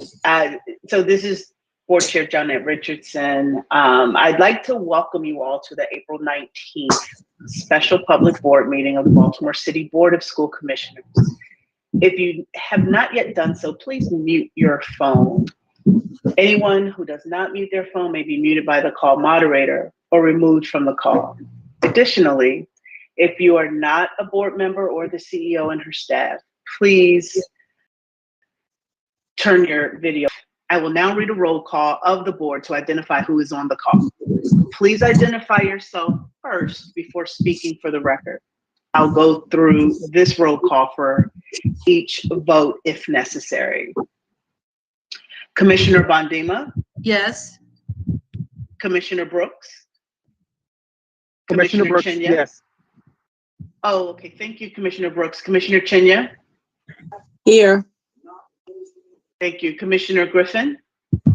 So this is Board Chair Johnette Richardson. I'd like to welcome you all to the April 19th special public board meeting of the Baltimore City Board of School Commissioners. If you have not yet done so, please mute your phone. Anyone who does not mute their phone may be muted by the call moderator or removed from the call. Additionally, if you are not a board member or the CEO and her staff, please turn your video. I will now read a roll call of the board to identify who is on the call. Please identify yourself first before speaking for the record. I'll go through this roll call for each vote if necessary. Commissioner Bondima? Yes. Commissioner Brooks? Commissioner Brooks, Chinya? yes. Oh, okay, thank you, Commissioner Brooks. Commissioner Chinya? Here. Thank you. Commissioner Griffin?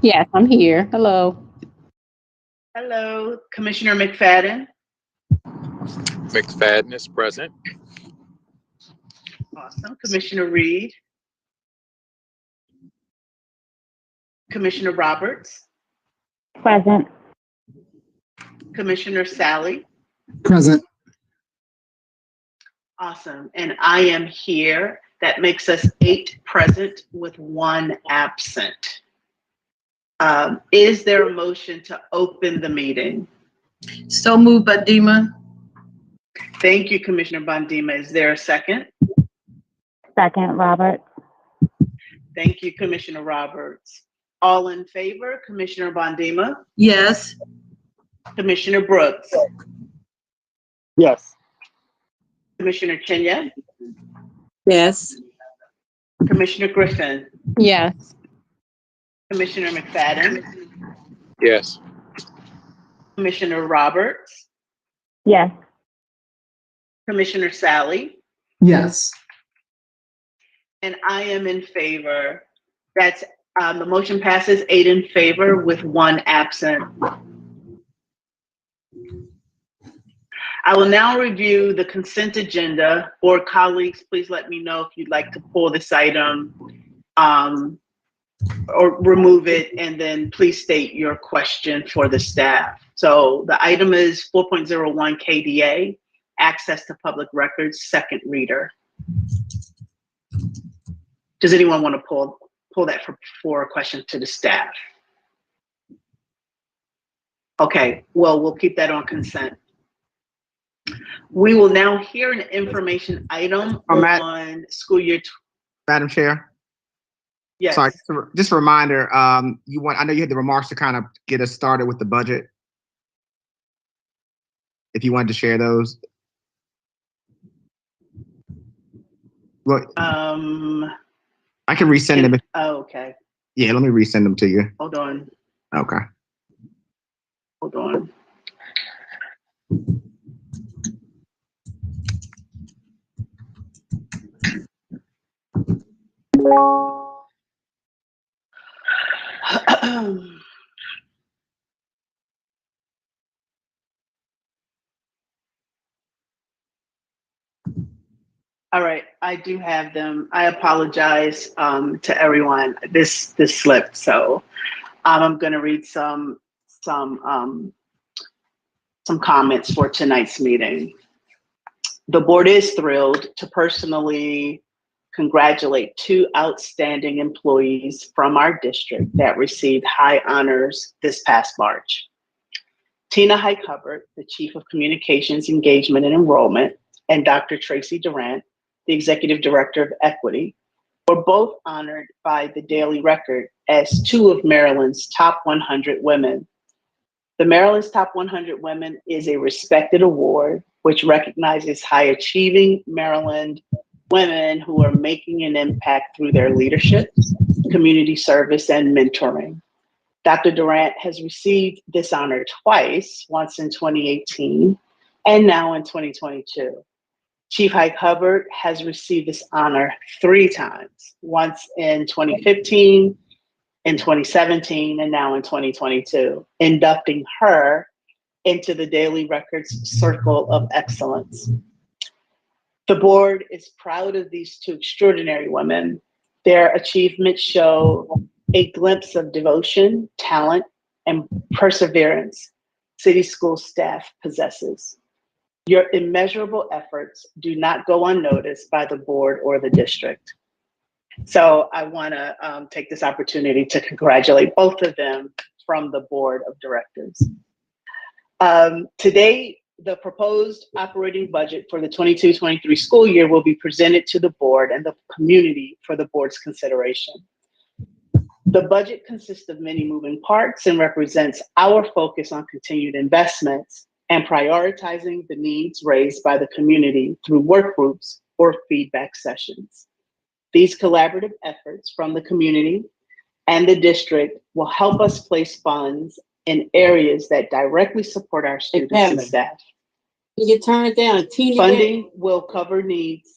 Yes, I'm here. Hello. Hello. Commissioner McFadden? McFadden is present. Awesome. Commissioner Reed? Commissioner Roberts? Present. Commissioner Sally? Present. Awesome. And I am here. That makes us 8 present with 1 absent. Is there a motion to open the meeting? So moved, Bondima. Thank you, Commissioner Bondima. Is there a second? Second, Roberts. Thank you, Commissioner Roberts. All in favor, Commissioner Bondima? Yes. Commissioner Brooks? Yes. Commissioner Chinya? Yes. Commissioner Griffin? Yes. Commissioner McFadden? Yes. Commissioner Roberts? Yes. Commissioner Sally? Yes. And I am in favor. That's the motion passes 8 in favor with 1 absent. I will now review the consent agenda. Board colleagues, please let me know if you'd like to pull this item or remove it, and then please state your question for the staff. So the item is 4.01 KDA, access to public records, second reader. Does anyone want to pull that for a question to the staff? Okay, well, we'll keep that on consent. We will now hear an information item on school year. Madam Chair. Yes. Sorry, just a reminder, I know you had the remarks to kind of get us started with the budget. If you wanted to share those. Well, I can resend them. Oh, okay. Yeah, let me resend them to you. Hold on. Okay. Hold on. All right, I do have them. I apologize to everyone. This slipped, so I'm going to read some comments for tonight's meeting. The board is thrilled to personally congratulate 2 outstanding employees from our district that received high honors this past March. Tina Hike-Hubbard, the Chief of Communications, Engagement, and Enrollment, and Dr. Tracy Durant, the Executive Director of Equity, were both honored by the Daily Record as 2 of Maryland's top 100 women. The Maryland's Top 100 Women is a respected award which recognizes high-achieving Maryland women who are making an impact through their leadership, community service, and mentoring. Dr. Durant has received this honor twice, once in 2018 and now in 2022. Chief Hike-Hubbard has received this honor 3 times, once in 2015, in 2017, and now in 2022, inducting her into the Daily Record's Circle of Excellence. The board is proud of these 2 extraordinary women. Their achievements show a glimpse of devotion, talent, and perseverance city school staff possesses. Your immeasurable efforts do not go unnoticed by the board or the district. So I want to take this opportunity to congratulate both of them from the board of directors. Today, the proposed operating budget for the 22-23 school year will be presented to the board and the community for the board's consideration. The budget consists of many moving parts and represents our focus on continued investments and prioritizing the needs raised by the community through work groups or feedback sessions. These collaborative efforts from the community and the district will help us place funds in areas that directly support our students and staff. Can you turn it down a teeny bit? Funding will cover needs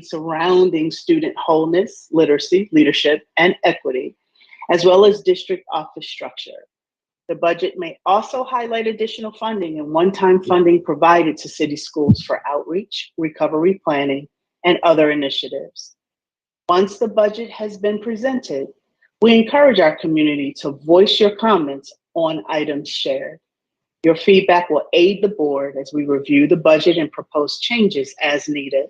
surrounding student wholeness, literacy, leadership, and equity, as well as district office structure. The budget may also highlight additional funding and one-time funding provided to city schools for outreach, recovery planning, and other initiatives. Once the budget has been presented, we encourage our community to voice your comments on items shared. Your feedback will aid the board as we review the budget and propose changes as needed.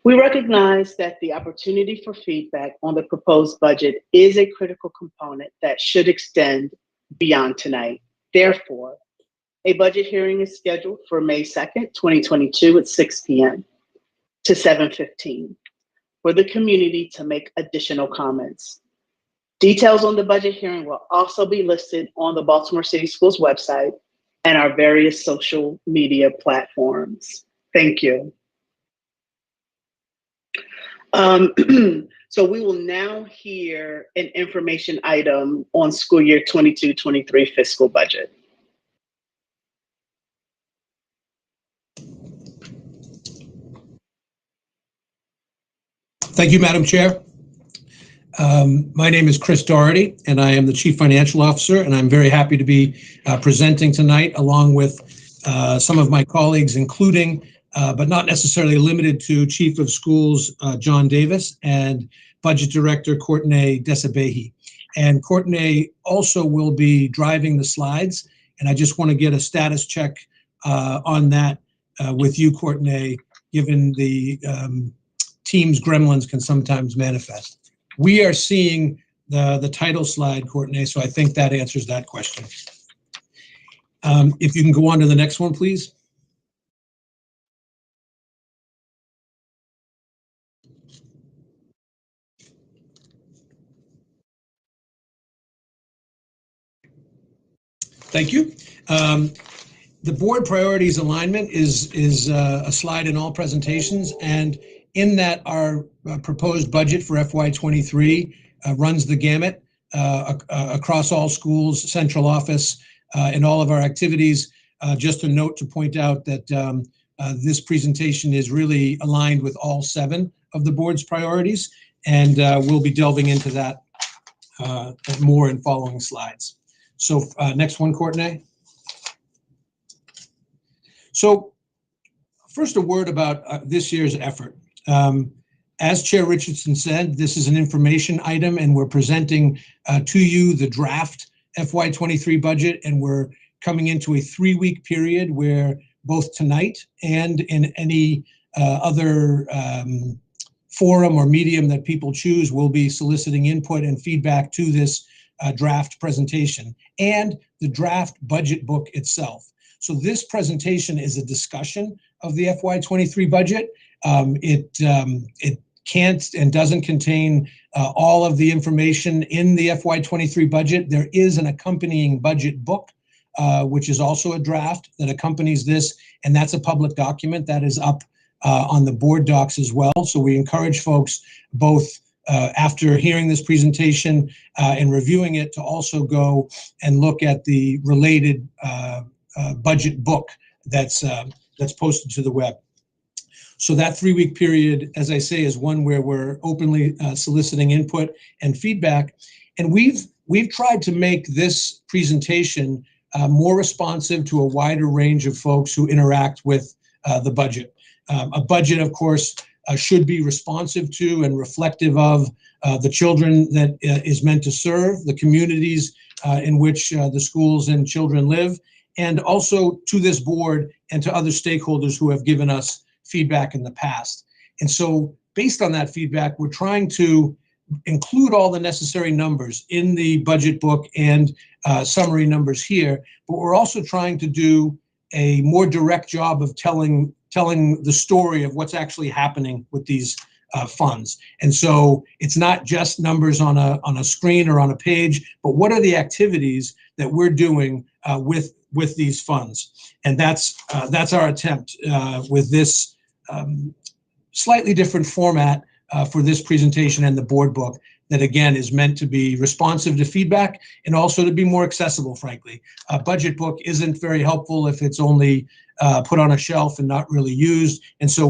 We recognize that the opportunity for feedback on the proposed budget is a critical component that should extend beyond tonight. Therefore, a budget hearing is scheduled for May 2nd, 2022 at 6 p.m. to 7:15 for the community to make additional comments. Details on the budget hearing will also be listed on the Baltimore City Schools website and our various social media platforms. Thank you. So we will now hear an information item on school year 22-23 fiscal budget. Thank you, Madam Chair. My name is Chris Doherty, and I am the Chief Financial Officer, and I'm very happy to be presenting tonight along with some of my colleagues, including, but not necessarily limited to, Chief of Schools John Davis and Budget Director Courtney Desabehi. And Courtney also will be driving the slides, and I just want to get a status check on that with you, Courtney, given the Teams gremlins can sometimes manifest. We are seeing the title slide, Courtney, so I think that answers that question. If you can go on to the next one, please. Thank you. The board priorities alignment is a slide in all presentations, and in that our proposed budget for FY23 runs the gamut across all schools, central office, and all of our activities. Just a note to point out that this presentation is really aligned with all 7 of the board's priorities, and we'll be delving into that more in following slides. So next one, Courtney. So first, a word about this year's effort. As Chair Richardson said, this is an information item, and we're presenting to you the draft FY23 budget, and we're coming into a 3-week period where both tonight and in any other forum or medium that people choose, we'll be soliciting input and feedback to this draft presentation and the draft budget book itself. So this presentation is a discussion of the FY23 budget. It can't and doesn't contain all of the information in the FY23 budget. There is an accompanying budget book, which is also a draft that accompanies this, and that's a public document that is up on the board docs as well. So we encourage folks both after hearing this presentation and reviewing it to also go and look at the related budget book that's posted to the web. So that 3-week period, as I say, is one where we're openly soliciting input and feedback. And we've tried to make this presentation more responsive to a wider range of folks who interact with the budget. A budget, of course, should be responsive to and reflective of the children that is meant to serve, the communities in which the schools and children live, and also to this board and to other stakeholders who have given us feedback in the past. And so based on that feedback, we're trying to include all the necessary numbers in the budget book and summary numbers here, but we're also trying to do a more direct job of telling the story of what's actually happening with these funds. And so it's not just numbers on a screen or on a page, but what are the activities that we're doing with these funds? And that's our attempt with this slightly different format for this presentation and the board book that, again, is meant to be responsive to feedback and also to be more accessible, frankly. A budget book isn't very helpful if it's only put on a shelf and not really used. And so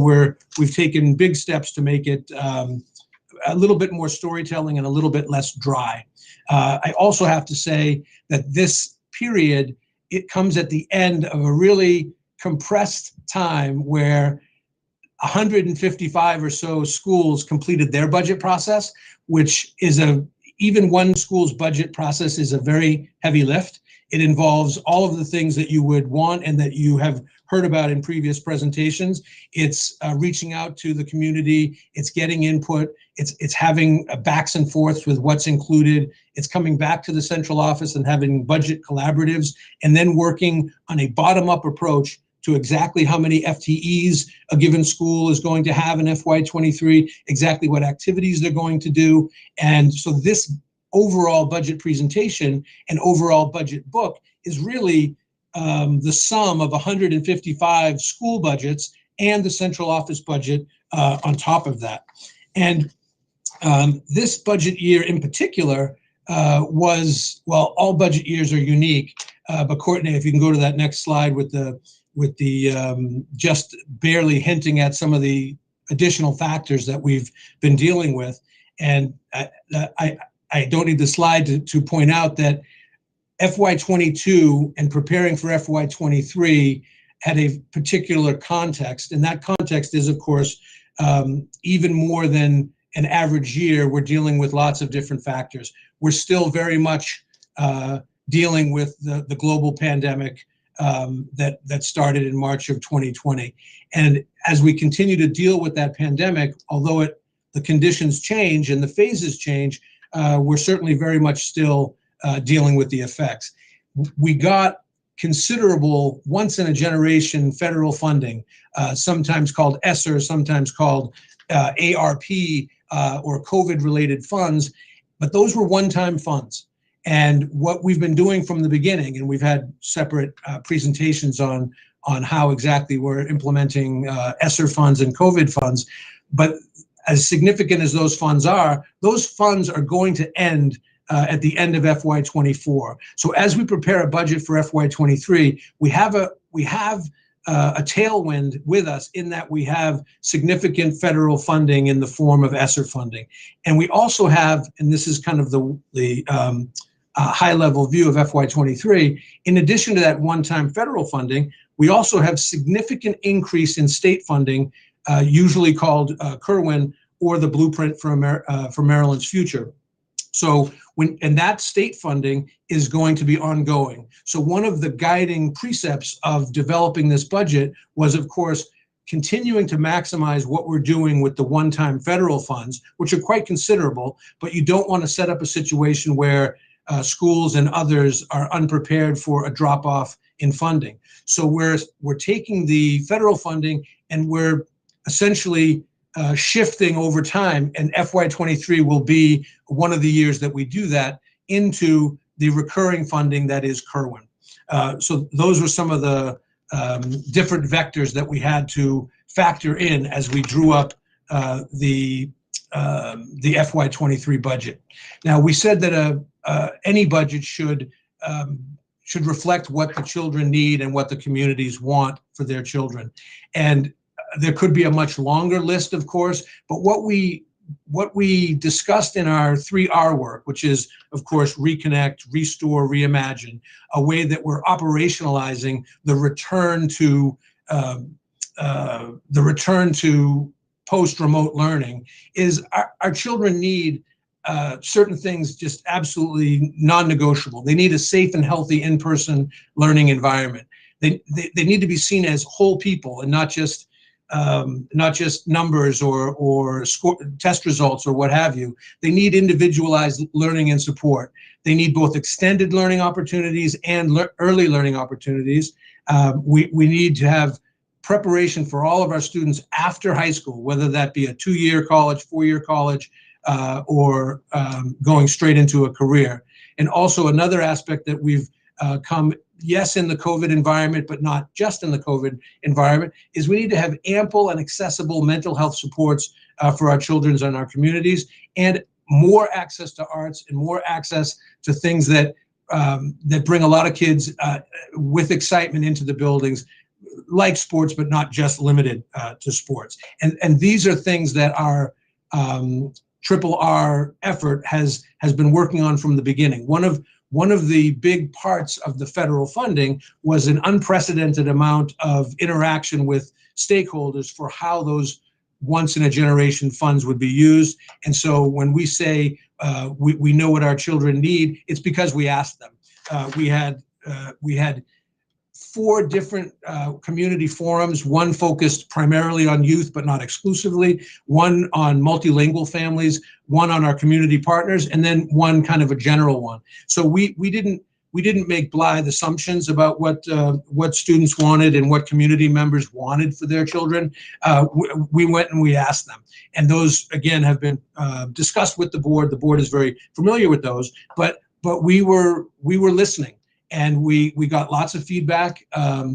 we've taken big steps to make it a little bit more storytelling and a little bit less dry. I also have to say that this period, it comes at the end of a really compressed time where 155 or so schools completed their budget process, which is even one school's budget process is a very heavy lift. It involves all of the things that you would want and that you have heard about in previous presentations. It's reaching out to the community, it's getting input, it's having backs and forths with what's included, it's coming back to the central office and having budget collaboratives, and then working on a bottom-up approach to exactly how many FTEs a given school is going to have in FY23, exactly what activities they're going to do. And so this overall budget presentation and overall budget book is really the sum of 155 school budgets and the central office budget on top of that. And this budget year in particular was, well, all budget years are unique, but Courtney, if you can go to that next slide with the just barely hinting at some of the additional factors that we've been dealing with. And I don't need the slide to point out that FY22 and preparing for FY23 had a particular context. And that context is, of course, even more than an average year, we're dealing with lots of different factors. We're still very much dealing with the global pandemic that started in March of 2020. And as we continue to deal with that pandemic, although the conditions change and the phases change, we're certainly very much still dealing with the effects. We got considerable once-in-a-generation federal funding, sometimes called ESSER, sometimes called ARP or COVID-related funds, but those were one-time funds. And what we've been doing from the beginning, and we've had separate presentations on how exactly we're implementing ESSER funds and COVID funds, but as significant as those funds are going to end at the end of FY24. So as we prepare a budget for FY23, we have a tailwind with us in that we have significant federal funding in the form of ESSER funding. And we also have, and this is kind of the high-level view of FY23, in addition to that one-time federal funding, we also have significant increase in state funding, usually called Kerwin, or the Blueprint for Maryland's Future. So and that state funding is going to be ongoing. So one of the guiding precepts of developing this budget was, of course, continuing to maximize what we're doing with the one-time federal funds, which are quite considerable, but you don't want to set up a situation where schools and others are unprepared for a drop-off in funding. So we're taking the federal funding and we're essentially shifting over time, and FY23 will be one of the years that we do that, into the recurring funding that is Kerwin. So those were some of the different vectors that we had to factor in as we drew up the FY23 budget. Now, we said that any budget should reflect what the children need and what the communities want for their children. And there could be a much longer list, of course, but what we discussed in our 3R work, which is, of course, reconnect, restore, reimagine, a way that we're operationalizing the return to post-remote learning is our children need certain things just absolutely non-negotiable. They need a safe and healthy in-person learning environment. They need to be seen as whole people and not just numbers or test results or what have you. They need individualized learning and support. They need both extended learning opportunities and early learning opportunities. We need to have preparation for all of our students after high school, whether that be a 2-year college, 4-year college, or going straight into a career. And also another aspect that we've come, yes, in the COVID environment, but not just in the COVID environment, is we need to have ample and accessible mental health supports for our children and our communities, and more access to arts and more access to things that that bring a lot of kids with excitement into the buildings, like sports, but not just limited to sports. And these are things that our Triple R effort has been working on from the beginning. One of the big parts of the federal funding was an unprecedented amount of interaction with stakeholders for how those once-in-a-generation funds would be used. And so when we say we know what our children need, it's because we asked them. We had 4 different community forums, one focused primarily on youth, but not exclusively, one on multilingual families, one on our community partners, and then one kind of a general one. So we didn't make blind assumptions about what students wanted and what community members wanted for their children. We went and we asked them, and those again have been discussed with the board. The board is very familiar with those, but we were listening. And we got lots of feedback,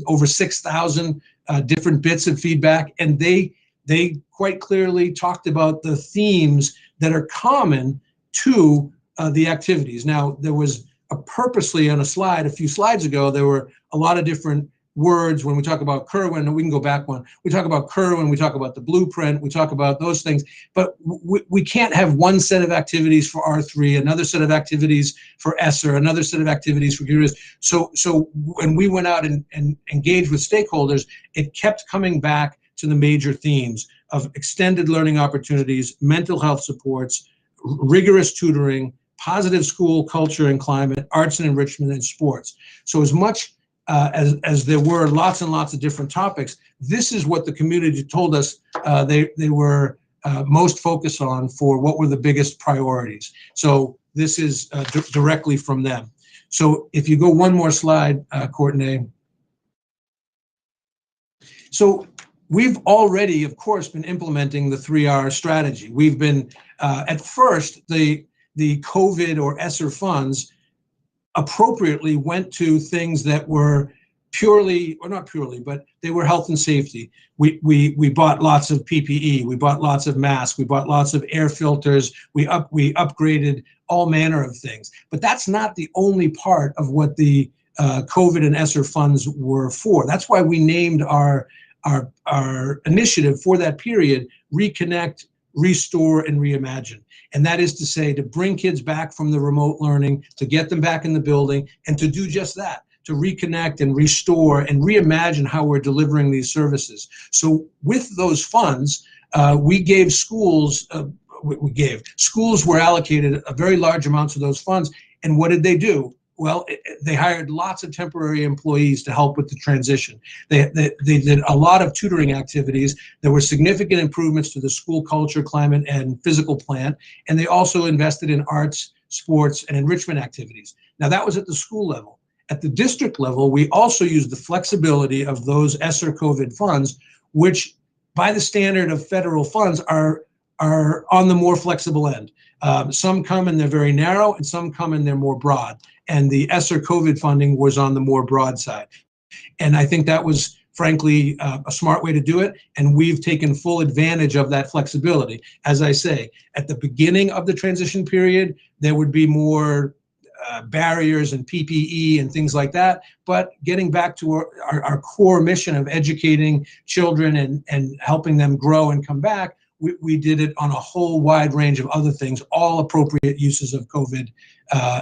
over 6,000 different bits of feedback, and they quite clearly talked about the themes that are common to the activities. Now, there was purposely on a slide a few slides ago, there were a lot of different words when we talk about Kerwin, and we can go back one. We talk about Kerwin, we talk about the blueprint, we talk about those things, but we can't have one set of activities for R3, another set of activities for ESSER, another set of activities for curious. So when we went out and engaged with stakeholders, it kept coming back to the major themes of extended learning opportunities, mental health supports, rigorous tutoring, positive school culture and climate, arts and enrichment, and sports. So as much as there were lots and lots of different topics, this is what the community told us they were most focused on for what were the biggest priorities. So this is directly from them. So if you go one more slide, Courtney. So we've already, of course, been implementing the 3R strategy. We've been, at first, the COVID or ESSER funds appropriately went to things that were purely, or not purely, but they were health and safety. We bought lots of PPE, we bought lots of masks, we bought lots of air filters, we upgraded all manner of things. But that's not the only part of what the COVID and ESSER funds were for. That's why we named our initiative for that period, Reconnect, Restore, and Reimagine. And that is to say, to bring kids back from the remote learning, to get them back in the building, and to do just that, to reconnect and restore and reimagine how we're delivering these services. So with those funds, we gave schools, schools were allocated a very large amounts of those funds. And what did they do? Well, they hired lots of temporary employees to help with the transition. They did a lot of tutoring activities. There were significant improvements to the school culture, climate, and physical plan. And they also invested in arts, sports, and enrichment activities. Now, that was at the school level. At the district level, we also used the flexibility of those ESSER COVID funds, which by the standard of federal funds are on the more flexible end. Some come and they're very narrow, and some come and they're more broad. And the ESSER COVID funding was on the more broad side. And I think that was, frankly, a smart way to do it. And we've taken full advantage of that flexibility. As I say, at the beginning of the transition period, there would be more barriers and PPE and things like that. But getting back to our core mission of educating children and helping them grow and come back, we did it on a whole wide range of other things, all appropriate uses of COVID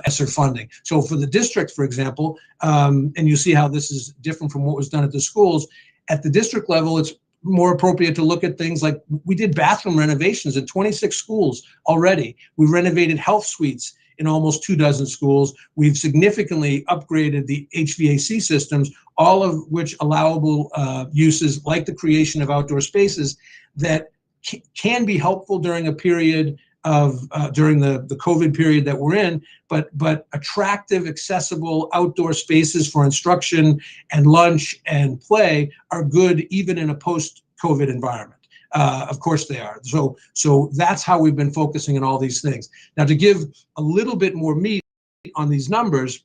ESSER funding. So for the district, for example, and you see how this is different from what was done at the schools, at the district level, it's more appropriate to look at things like we did bathroom renovations in 26 schools already. We renovated health suites in almost 24 schools. We've significantly upgraded the HVAC systems, all of which allowable uses like the creation of outdoor spaces that can be helpful during a period of during the COVID period that we're in, but attractive, accessible outdoor spaces for instruction and lunch and play are good even in a post-COVID environment. Of course they are. So that's how we've been focusing on all these things. Now, to give a little bit more meat on these numbers,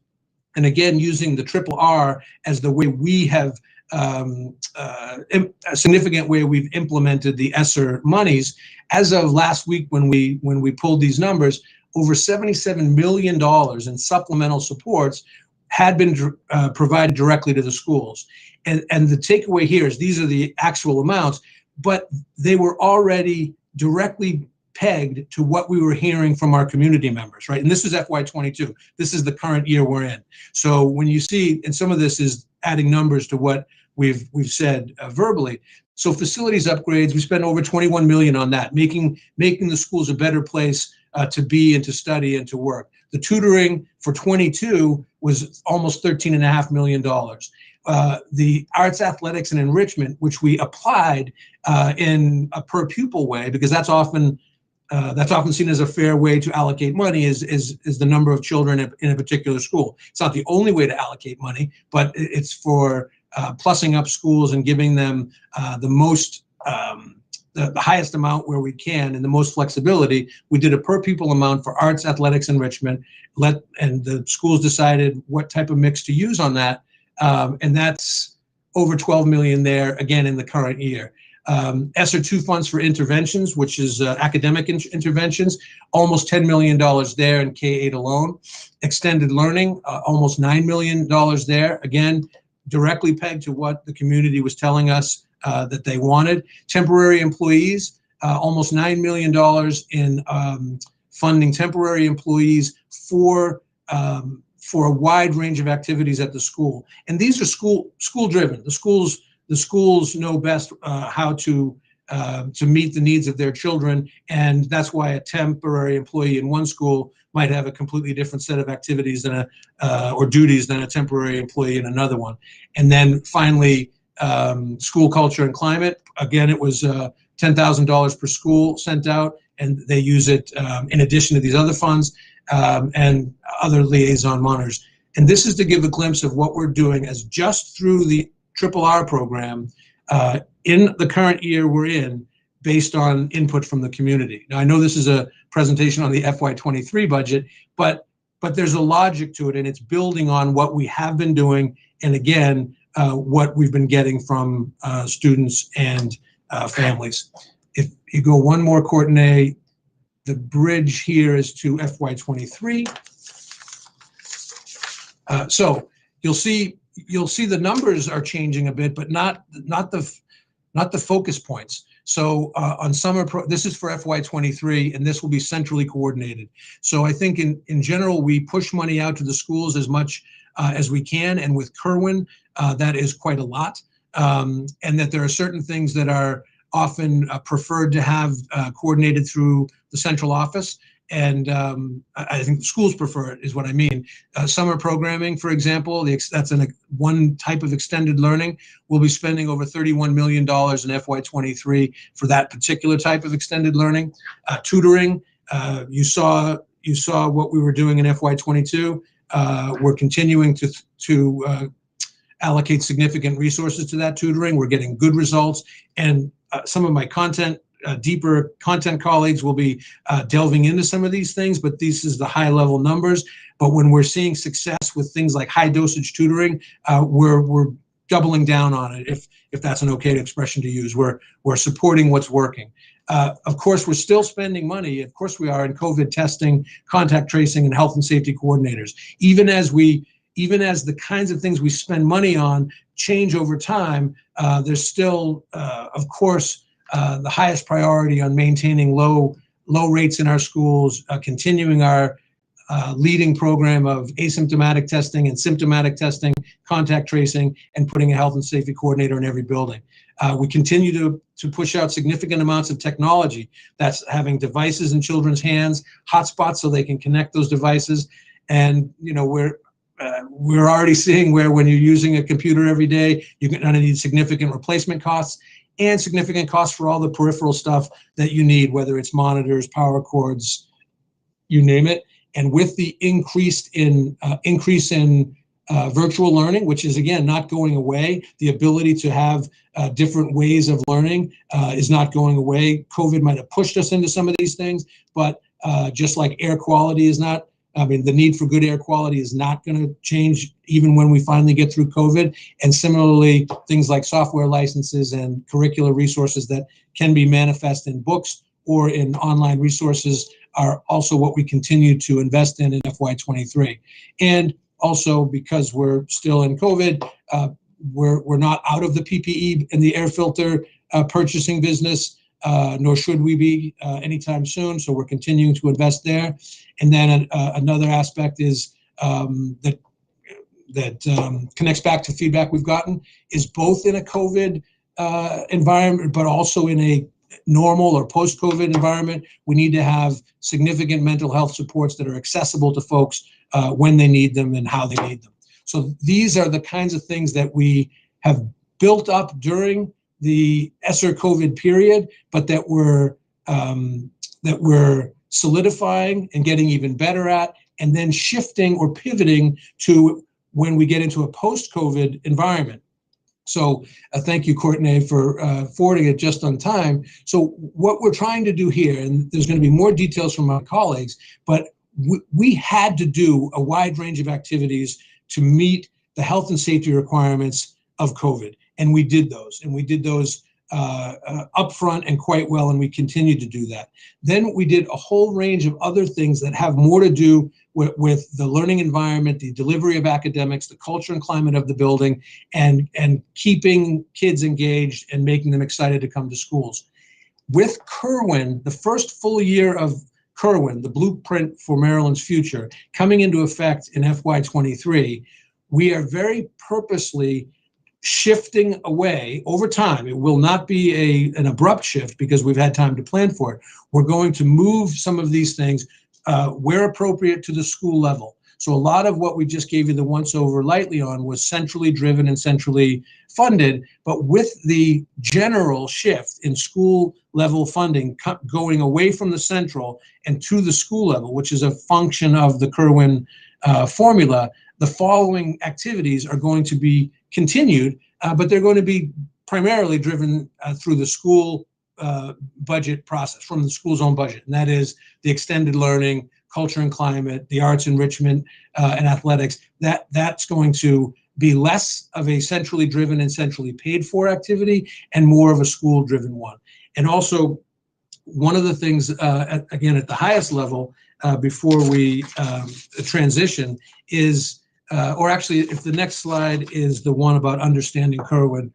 and again, using the RRR as the way we have a significant way we've implemented the ESSER monies. As of last week, when we pulled these numbers, over $77 million in supplemental supports had been provided directly to the schools. And the takeaway here is these are the actual amounts, but they were already directly pegged to what we were hearing from our community members, right? And this is FY22. This is the current year we're in. So when you see, and some of this is adding numbers to what we've said verbally. So facilities upgrades, we spent over 21 million on that, making the schools a better place to be and to study and to work. The tutoring for 22 was almost $13.5 million. The arts, athletics, and enrichment, which we applied in a per pupil way, because that's often seen as a fair way to allocate money, is the number of children in a particular school. It's not the only way to allocate money, but it's for plussing up schools and giving them the highest amount where we can and the most flexibility. We did a per pupil amount for arts, athletics, enrichment, and the schools decided what type of mix to use on that. And that's over 12 million there, again, in the current year. ESSER 2 funds for interventions, which is academic interventions, almost $10 million there in K-8 alone. Extended learning, almost $9 million there, again, directly pegged to what the community was telling us that they wanted. Temporary employees, almost $9 million in funding temporary employees for a wide range of activities at the school. And these are school driven. The schools know best how to meet the needs of their children, and that's why a temporary employee in one school might have a completely different set of activities or duties than a temporary employee in another one. And then finally, school culture and climate. Again, it was $10,000 per school sent out, and they use it in addition to these other funds and other liaison monitors. And this is to give a glimpse of what we're doing as just through the RRR program in the current year we're in, based on input from the community. Now, I know this is a presentation on the FY23 budget, but there's a logic to it, and it's building on what we have been doing, and again, what we've been getting from students and families. If you go one more, Courtney, the bridge here is to FY23. So you'll see the numbers are changing a bit, but not the focus points. So on this is for FY23, and this will be centrally coordinated. So I think in general, we push money out to the schools as much as we can, and with Kerwin, that is quite a lot, and that there are certain things that are often preferred to have coordinated through the central office. And I think the schools prefer it, is what I mean. Summer programming, for example, that's one type of extended learning. We'll be spending over $31 million in FY23 for that particular type of extended learning. Tutoring, you saw what we were doing in FY22. We're continuing to allocate significant resources to that tutoring. We're getting good results, and some of my deeper content colleagues will be delving into some of these things, but this is the high level numbers. But when we're seeing success with things like high dosage tutoring, we're doubling down on it, if that's an okay expression to use. We're supporting what's working. Of course, we're still spending money. Of course we are, in COVID testing, contact tracing, and health and safety coordinators. Even as the kinds of things we spend money on change over time, there's still, of course, the highest priority on maintaining low rates in our schools, continuing our leading program of asymptomatic testing and symptomatic testing, contact tracing, and putting a health and safety coordinator in every building. We continue to push out significant amounts of technology. That's having devices in children's hands, hotspots so they can connect those devices. And we're already seeing where when you're using a computer every day, you're going to need significant replacement costs and significant costs for all the peripheral stuff that you need, whether it's monitors, power cords, you name it. And with the increase in virtual learning, which is again not going away, the ability to have different ways of learning is not going away. COVID might have pushed us into some of these things, but just like air quality is not, the need for good air quality is not going to change even when we finally get through COVID. And similarly, things like software licenses and curricular resources that can be manifest in books or in online resources are also what we continue to invest in FY23. And also, because we're still in COVID, we're not out of the PPE and the air filter purchasing business, nor should we be anytime soon. So we're continuing to invest there. And then another aspect is that connects back to feedback we've gotten is both in a COVID environment, but also in a normal or post-COVID environment, we need to have significant mental health supports that are accessible to folks when they need them and how they need them. So these are the kinds of things that we have built up during the ESSER COVID period, but that we're solidifying and getting even better at, and then shifting or pivoting to when we get into a post-COVID environment. So thank you, Courtney, for forwarding it just on time. So what we're trying to do here, and there's going to be more details from my colleagues, but we had to do a wide range of activities to meet the health and safety requirements of COVID. And we did those, upfront and quite well, and we continue to do that. Then we did a whole range of other things that have more to do with the learning environment, the delivery of academics, the culture and climate of the building, and keeping kids engaged and making them excited to come to schools. With Kerwin, the first full year of Kerwin, the blueprint for Maryland's future, coming into effect in FY23, we are very purposely shifting away over time. It will not be an abrupt shift because we've had time to plan for it. We're going to move some of these things where appropriate to the school level. So a lot of what we just gave you the once over lightly on was centrally driven and centrally funded, but with the general shift in school level funding going away from the central and to the school level, which is a function of the Kerwin formula, the following activities are going to be continued, but they're going to be primarily driven through the school budget process, from the school's own budget. And that is the extended learning, culture and climate, the arts enrichment, and athletics. That's going to be less of a centrally driven and centrally paid for activity and more of a school driven one. And also, one of the things, again, at the highest level, before we transition is, or actually, if the next slide is the one about understanding Kerwin.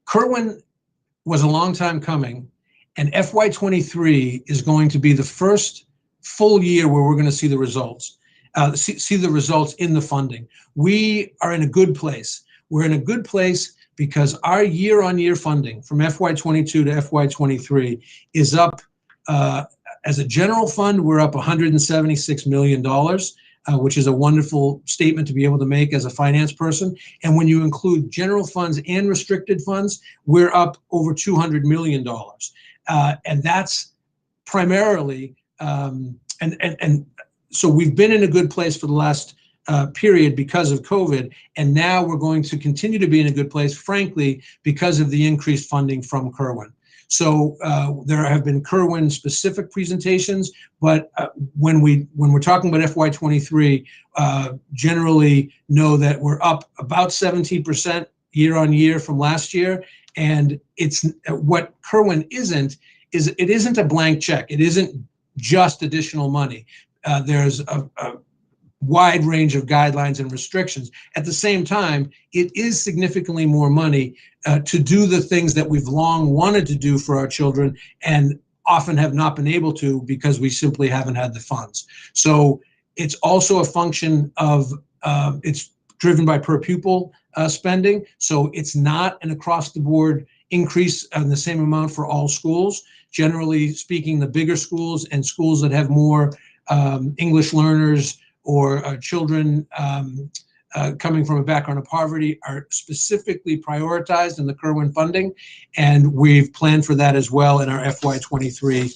Kerwin was a long time coming, and FY23 is going to be the first full year where we're going to see the results, see the results in the funding. We are in a good place. We're in a good place because our year-on-year funding from FY22 to FY23 is up. As a general fund, we're up $176 million, which is a wonderful statement to be able to make as a finance person. And when you include general funds and restricted funds, we're up over $200 million. And that's primarily, and so we've been in a good place for the last period because of COVID, and now we're going to continue to be in a good place, frankly, because of the increased funding from Kerwin. So there have been Kerwin specific presentations, but when we're talking about FY23, generally know that we're up about 17% year on year from last year. And it's what Kerwin isn't a blank check. It isn't just additional money. There's a wide range of guidelines and restrictions. At the same time, it is significantly more money to do the things that we've long wanted to do for our children, and often have not been able to because we simply haven't had the funds. So it's also a function of, it's driven by per pupil spending. So it's not an across the board increase in the same amount for all schools. Generally speaking, the bigger schools and schools that have more English learners or children coming from a background of poverty are specifically prioritized in the Kern Funding, and we've planned for that as well in our FY23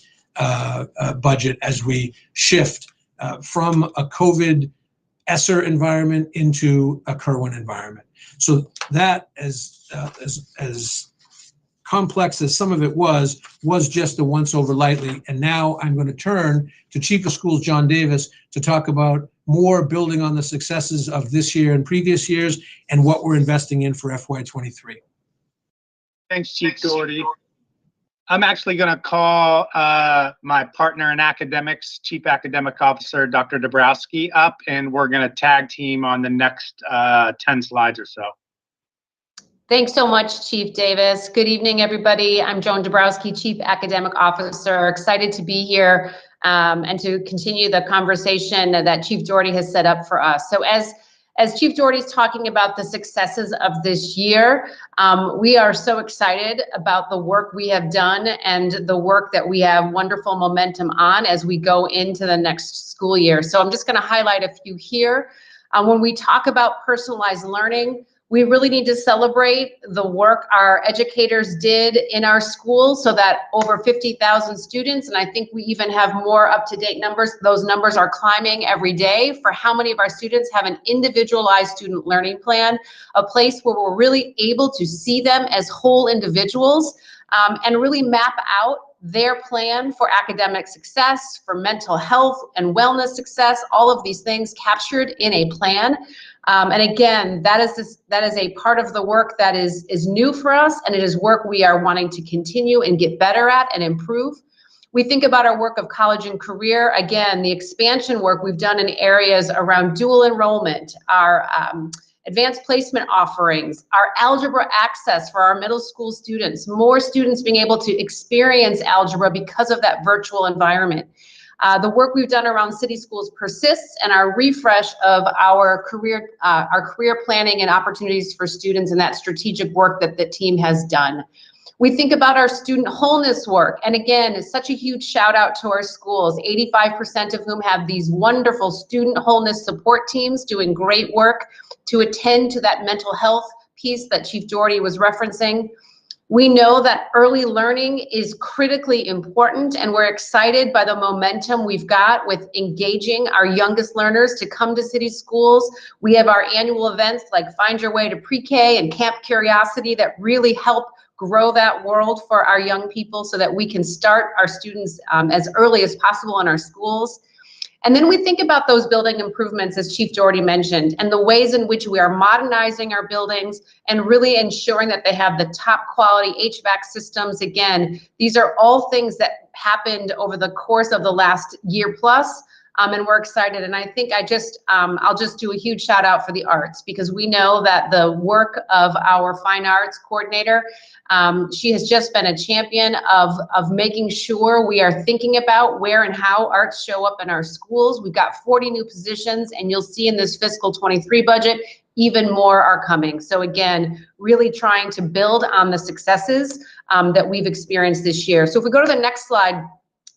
budget as we shift from a COVID ESSER environment into a Kern environment. So that, as complex as some of it was just a once over lightly. And now I'm going to turn to Chief of Schools John Davis to talk about more building on the successes of this year and previous years and what we're investing in for FY23. Thanks, Chief Doherty. I'm actually going to call my partner in academics, Chief Academic Officer, Dr. Dabrowski, up, and we're going to tag team on the next 10 slides or so. Thanks so much, Chief Davis. Good evening, everybody. I'm Joan Dabrowski, Chief Academic Officer. Excited to be here and to continue the conversation that Chief Doherty has set up for us. So as Chief Doherty is talking about the successes of this year, we are so excited about the work we have done and the work that we have wonderful momentum on as we go into the next school year. So I'm just going to highlight a few here. When we talk about personalized learning, we really need to celebrate the work our educators did in our schools so that over 50,000 students, and I think we even have more up-to-date numbers, those numbers are climbing every day for how many of our students have an individualized student learning plan, a place where we're really able to see them as whole individuals and really map out their plan for academic success, for mental health and wellness success, all of these things captured in a plan. And again, that is a part of the work that is new for us, and it is work we are wanting to continue and get better at and improve. We think about our work of college and career. Again, the expansion work we've done in areas around dual enrollment, our advanced placement offerings, our algebra access for our middle school students, more students being able to experience algebra because of that virtual environment. The work we've done around city schools persists, and our refresh of our career planning and opportunities for students and that strategic work that the team has done. We think about our student wholeness work, and again, it's such a huge shout out to our schools, 85% of whom have these wonderful student wholeness support teams doing great work to attend to that mental health piece that Chief Doherty was referencing. We know that early learning is critically important, and we're excited by the momentum we've got with engaging our youngest learners to come to city schools. We have our annual events like Find Your Way to Pre-K and Camp Curiosity that really help grow that world for our young people so that we can start our students as early as possible in our schools. And then we think about those building improvements, as Chief Doherty mentioned, and the ways in which we are modernizing our buildings and really ensuring that they have the top quality HVAC systems. Again, these are all things that happened over the course of the last year plus. And we're excited. And I think I'll just do a huge shout out for the arts, because we know that the work of our fine arts coordinator, she has just been a champion of making sure we are thinking about where and how arts show up in our schools. We've got 40 new positions, and you'll see in this fiscal 23 budget, even more are coming. So again, really trying to build on the successes that we've experienced this year. So if we go to the next slide,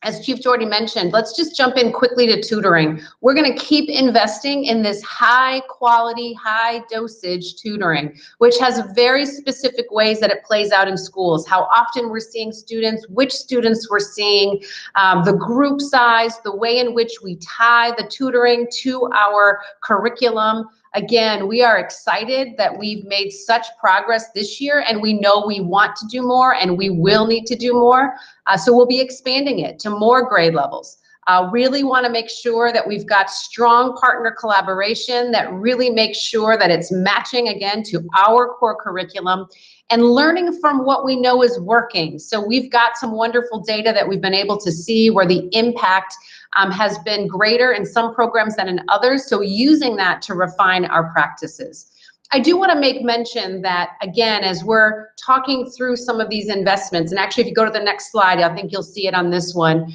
as Chief Doherty mentioned, let's just jump in quickly to tutoring. We're going to keep investing in this high quality, high dosage tutoring, which has very specific ways that it plays out in schools, how often we're seeing students, which students we're seeing, the group size, the way in which we tie the tutoring to our curriculum. Again, we are excited that we've made such progress this year, and we know we want to do more and we will need to do more. So we'll be expanding it to more grade levels. Really want to make sure that we've got strong partner collaboration that really makes sure that it's matching again to our core curriculum and learning from what we know is working. So we've got some wonderful data that we've been able to see where the impact has been greater in some programs than in others. So using that to refine our practices. I do want to make mention that, again, as we're talking through some of these investments, and actually if you go to the next slide, I think you'll see it on this one,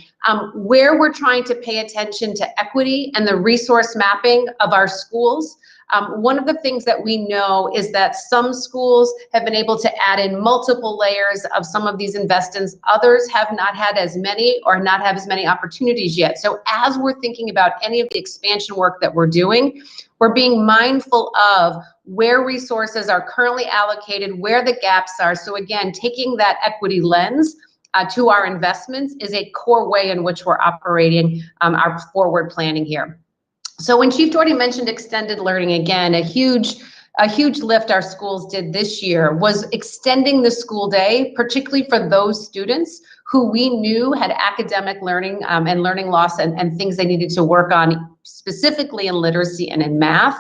where we're trying to pay attention to equity and the resource mapping of our schools. One of the things that we know is that some schools have been able to add in multiple layers of some of these investments. Others have not had as many or not have as many opportunities yet. So as we're thinking about any of the expansion work that we're doing, we're being mindful of where resources are currently allocated, where the gaps are. So again, taking that equity lens to our investments is a core way in which we're operating our forward planning here. So when Chief Doherty mentioned extended learning, again, a huge lift our schools did this year was extending the school day, particularly for those students who we knew had academic learning and learning loss and things they needed to work on, specifically in literacy and in math.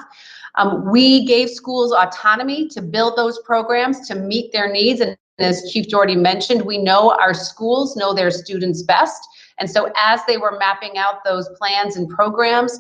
We gave schools autonomy to build those programs to meet their needs. And as Chief Doherty mentioned, we know our schools know their students best. And so as they were mapping out those plans and programs,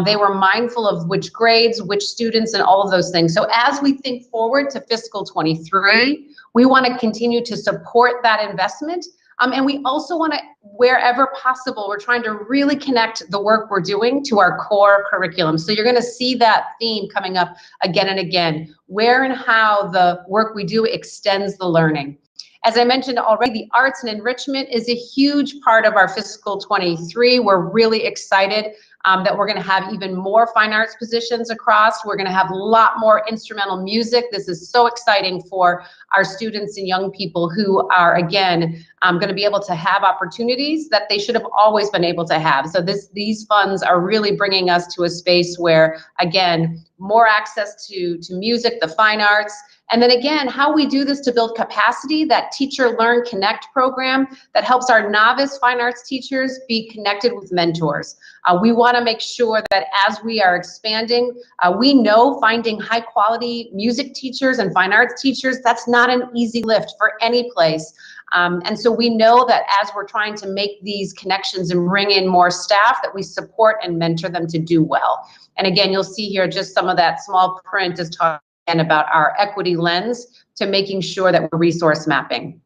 they were mindful of which grades, which students, and all of those things. So as we think forward to fiscal 23, we want to continue to support that investment. And we also want to, wherever possible, we're trying to really connect the work we're doing to our core curriculum. So you're going to see that theme coming up again and again, where and how the work we do extends the learning. As I mentioned already, the arts and enrichment is a huge part of our fiscal 23. We're really excited that we're going to have even more fine arts positions across. We're going to have a lot more instrumental music. This is so exciting for our students and young people who are, again, going to be able to have opportunities that they should have always been able to have. So these funds are really bringing us to a space where, again, more access to music, the fine arts, and then again, how we do this to build capacity, that Teacher Learn Connect program that helps our novice fine arts teachers be connected with mentors. We want to make sure that as we are expanding, we know finding high quality music teachers and fine arts teachers, that's not an easy lift for any place. And so we know that as we're trying to make these connections and bring in more staff, that we support and mentor them to do well. And again, you'll see here just some of that small print is talking about our equity lens to making sure that we're resource mapping.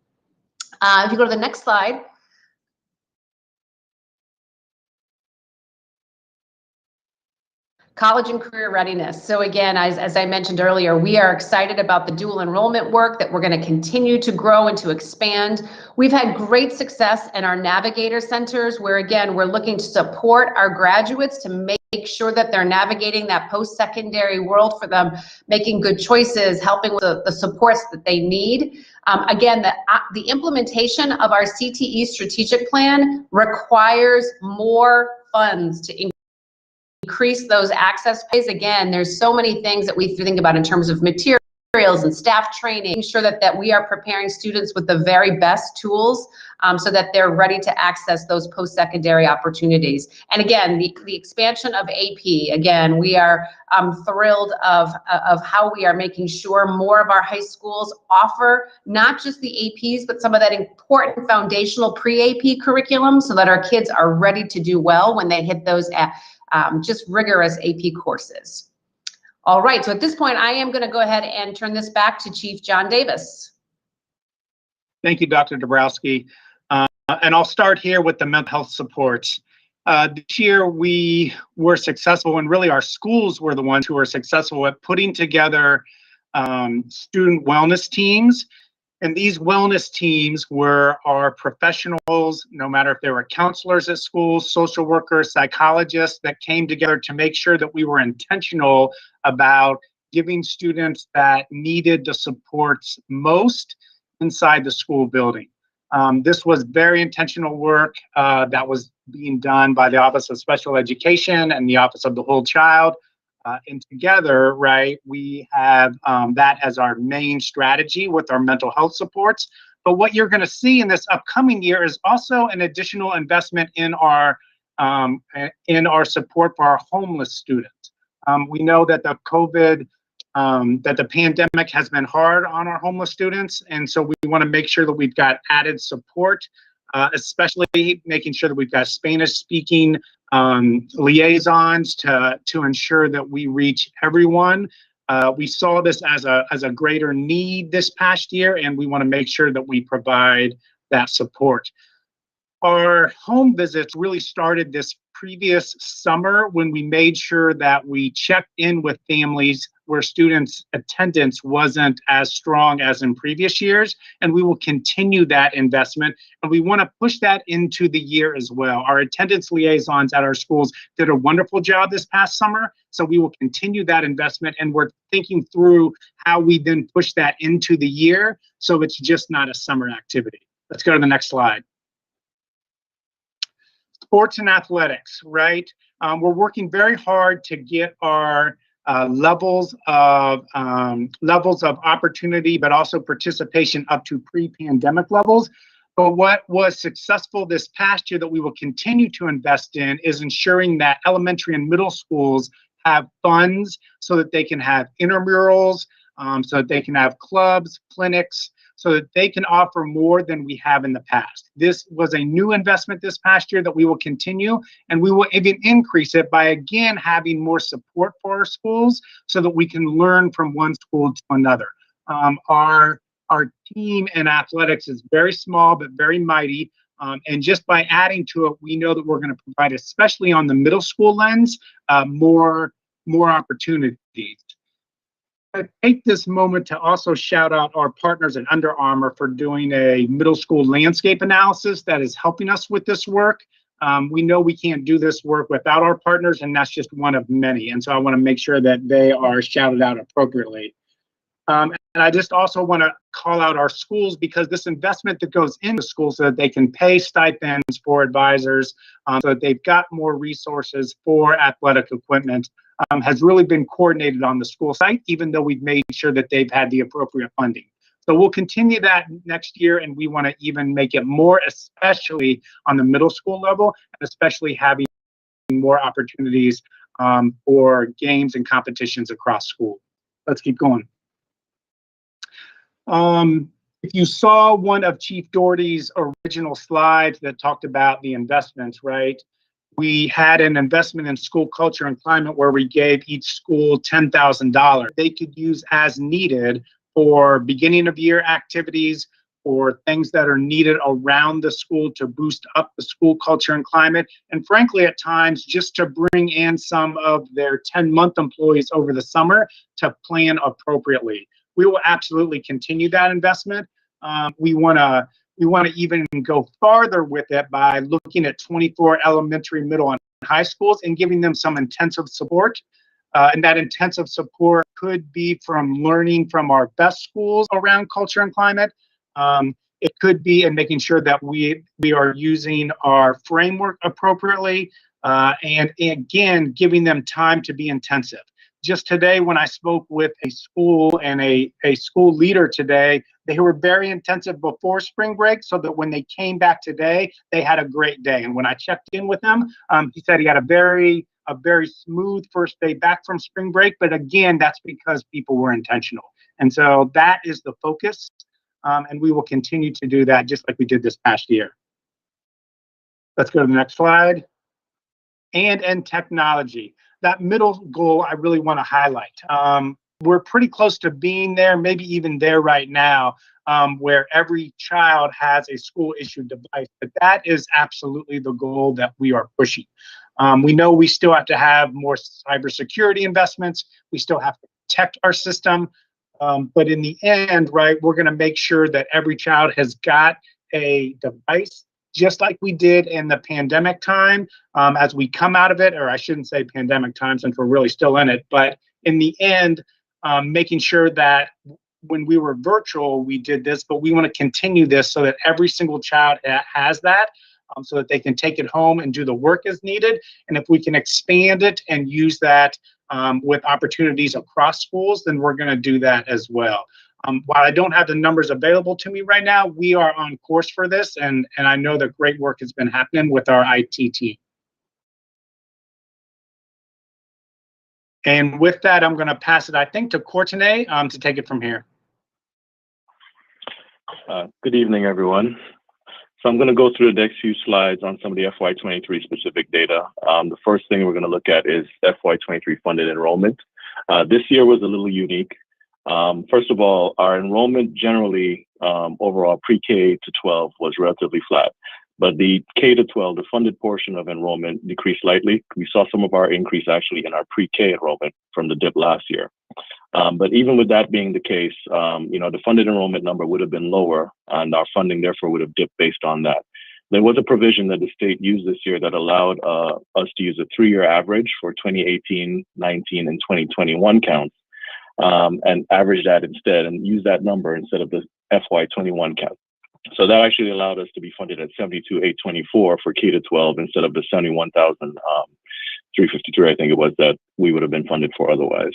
If you go to the next slide. College and career readiness. So again, as I mentioned earlier, we are excited about the dual enrollment work that we're going to continue to grow and to expand. We've had great success in our navigator centers where, again, we're looking to support our graduates to make sure that they're navigating that post-secondary world for them, making good choices, helping with the supports that they need. Again, the implementation of our CTE strategic plan requires more funds to increase those access pays. Again, there's so many things that we think about in terms of materials and staff training, making sure that we are preparing students with the very best tools so that they're ready to access those post-secondary opportunities. And again, the expansion of AP, again, we are thrilled of how we are making sure more of our high schools offer not just the APs, but some of that important foundational pre-AP curriculum so that our kids are ready to do well when they hit those just rigorous AP courses. All right, so at this point, I am going to go ahead and turn this back to Chief John Davis. Thank you, Dr. Dabrowski. And I'll start here with the mental health supports. This year, we were successful, and really our schools were the ones who were successful at putting together student wellness teams. And these wellness teams were our professionals, no matter if they were counselors at schools, social workers, psychologists, that came together to make sure that we were intentional about giving students that needed the supports most inside the school building. This was very intentional work that was being done by the Office of Special Education and the Office of the Whole Child. And together, right, we have that as our main strategy with our mental health supports. But what you're going to see in this upcoming year is also an additional investment in our support for our homeless students. We know that the that the pandemic has been hard on our homeless students, and so we want to make sure that we've got added support, especially making sure that we've got Spanish-speaking liaisons to ensure that we reach everyone We saw this as a greater need this past year, and we want to make sure that we provide that support. Our home visits really started this previous summer when we made sure that we checked in with families where students' attendance wasn't as strong as in previous years, and we will continue that investment, and we want to push that into the year as well. Our attendance liaisons at our schools did a wonderful job this past summer, so we will continue that investment, and we're thinking through how we then push that into the year so it's just not a summer activity. Let's go to the next slide. Sports and athletics, right? We're working very hard to get our levels of opportunity, but also participation up to pre-pandemic levels. But what was successful this past year that we will continue to invest in is ensuring that elementary and middle schools have funds so that they can have intramurals, so that they can have clubs, clinics, so that they can offer more than we have in the past. This was a new investment this past year that we will continue, and we will even increase it by, again, having more support for our schools so that we can learn from one school to another. Our team in athletics is very small, but very mighty. And just by adding to it, we know that we're going to provide, especially on the middle school lens, more opportunities. I take this moment to also shout out our partners at Under Armour for doing a middle school landscape analysis that is helping us with this work. We know we can't do this work without our partners, and that's just one of many. And so I want to make sure that they are shouted out appropriately. And I just also want to call out our schools, because this investment that goes into schools so that they can pay stipends for advisors, so that they've got more resources for athletic equipment, has really been coordinated on the school site, even though we've made sure that they've had the appropriate funding. So we'll continue that next year, and we want to even make it more, especially on the middle school level, and especially having more opportunities for games and competitions across school. Let's keep going. If you saw one of Chief Doherty's original slides that talked about the investments, right? We had an investment in school culture and climate where we gave each school $10,000. They could use as needed for beginning of year activities or things that are needed around the school to boost up the school culture and climate. And frankly, at times, just to bring in some of their 10-month employees over the summer to plan appropriately. We will absolutely continue that investment. We want to even go farther with it by looking at 24 elementary, middle, and high schools and giving them some intensive support. And that intensive support could be from learning from our best schools around culture and climate. It could be in making sure that we are using our framework appropriately, and again, giving them time to be intensive. Just today, when I spoke with a school and a school leader today, they were very intensive before spring break so that when they came back today, they had a great day. And when I checked in with him, he said he had a very smooth first day back from spring break. But again, that's because people were intentional. And so that is the focus. And we will continue to do that just like we did this past year. Let's go to the next slide. And technology. That middle goal I really want to highlight. We're pretty close to being there, maybe even there right now, where every child has a school-issued device. But that is absolutely the goal that we are pushing. We know we still have to have more cybersecurity investments. We still have to protect our system. But in the end, right, we're going to make sure that every child has got a device, just like we did in the pandemic time, as we come out of it, or I shouldn't say pandemic time since we're really still in it, but in the end, making sure that when we were virtual, we did this, but we want to continue this so that every single child has that, so that they can take it home and do the work as needed. And if we can expand it and use that with opportunities across schools, then we're going to do that as well. While I don't have the numbers available to me right now, we are on course for this, and I know that great work has been happening with our IT team. And with that, I'm going to pass it, I think, to Courtenay to take it from here. Good evening, everyone. So I'm going to go through the next few slides on some of the FY23 specific data. The first thing we're going to look at is FY23 funded enrollment. This year was a little unique. First of all, our enrollment generally, overall pre-K to 12 was relatively flat, but the K to 12, the funded portion of enrollment decreased slightly. We saw some of our increase actually in our pre-K enrollment from the dip last year. But even with that being the case, the funded enrollment number would have been lower, and our funding therefore would have dipped based on that. There was a provision that the state used this year that allowed us to use a 3-year average for 2018, 19, and 2021 counts, and average that instead and use that number instead of the FY21 count. So that actually allowed us to be funded at 72,824 for K to 12 instead of the 71,353, I think it was, that we would have been funded for otherwise.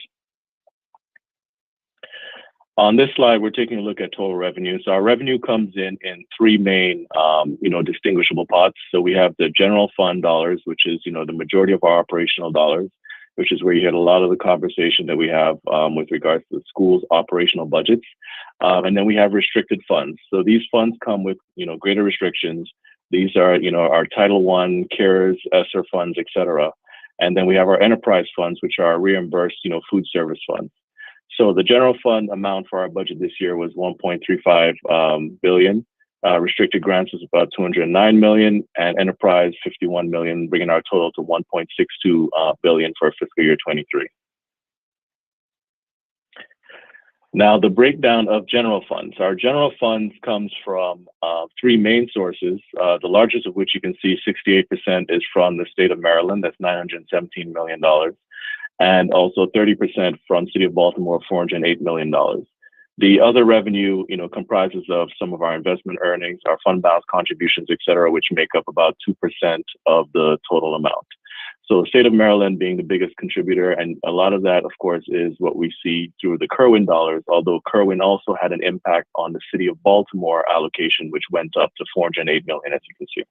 On this slide, we're taking a look at total revenue. So our revenue comes in 3 main, distinguishable pots. So we have the general fund dollars, which is, the majority of our operational dollars, which is where you get a lot of the conversation that we have with regards to the school's operational budgets. And then we have restricted funds. So these funds come with, greater restrictions. These are, our Title I, CARES, ESSER funds, et cetera. And then we have our enterprise funds, which are reimbursed, food service funds. So the general fund amount for our budget this year was 1.35 billion. Restricted grants was about 209 million, and enterprise 51 million, bringing our total to 1.62 billion for fiscal year 23. Now, the breakdown of general funds. Our general funds comes from 3 main sources, the largest of which you can see 68% is from the state of Maryland, that's $917 million. And also 30% from City of Baltimore, $408 million. The other revenue, comprises of some of our investment earnings, our fund balance contributions, et cetera, which make up about 2% of the total amount. So the state of Maryland being the biggest contributor, and a lot of that, of course, is what we see through the Kerwin dollars, although Kerwin also had an impact on the City of Baltimore allocation, which went up to $408 million, as you can see.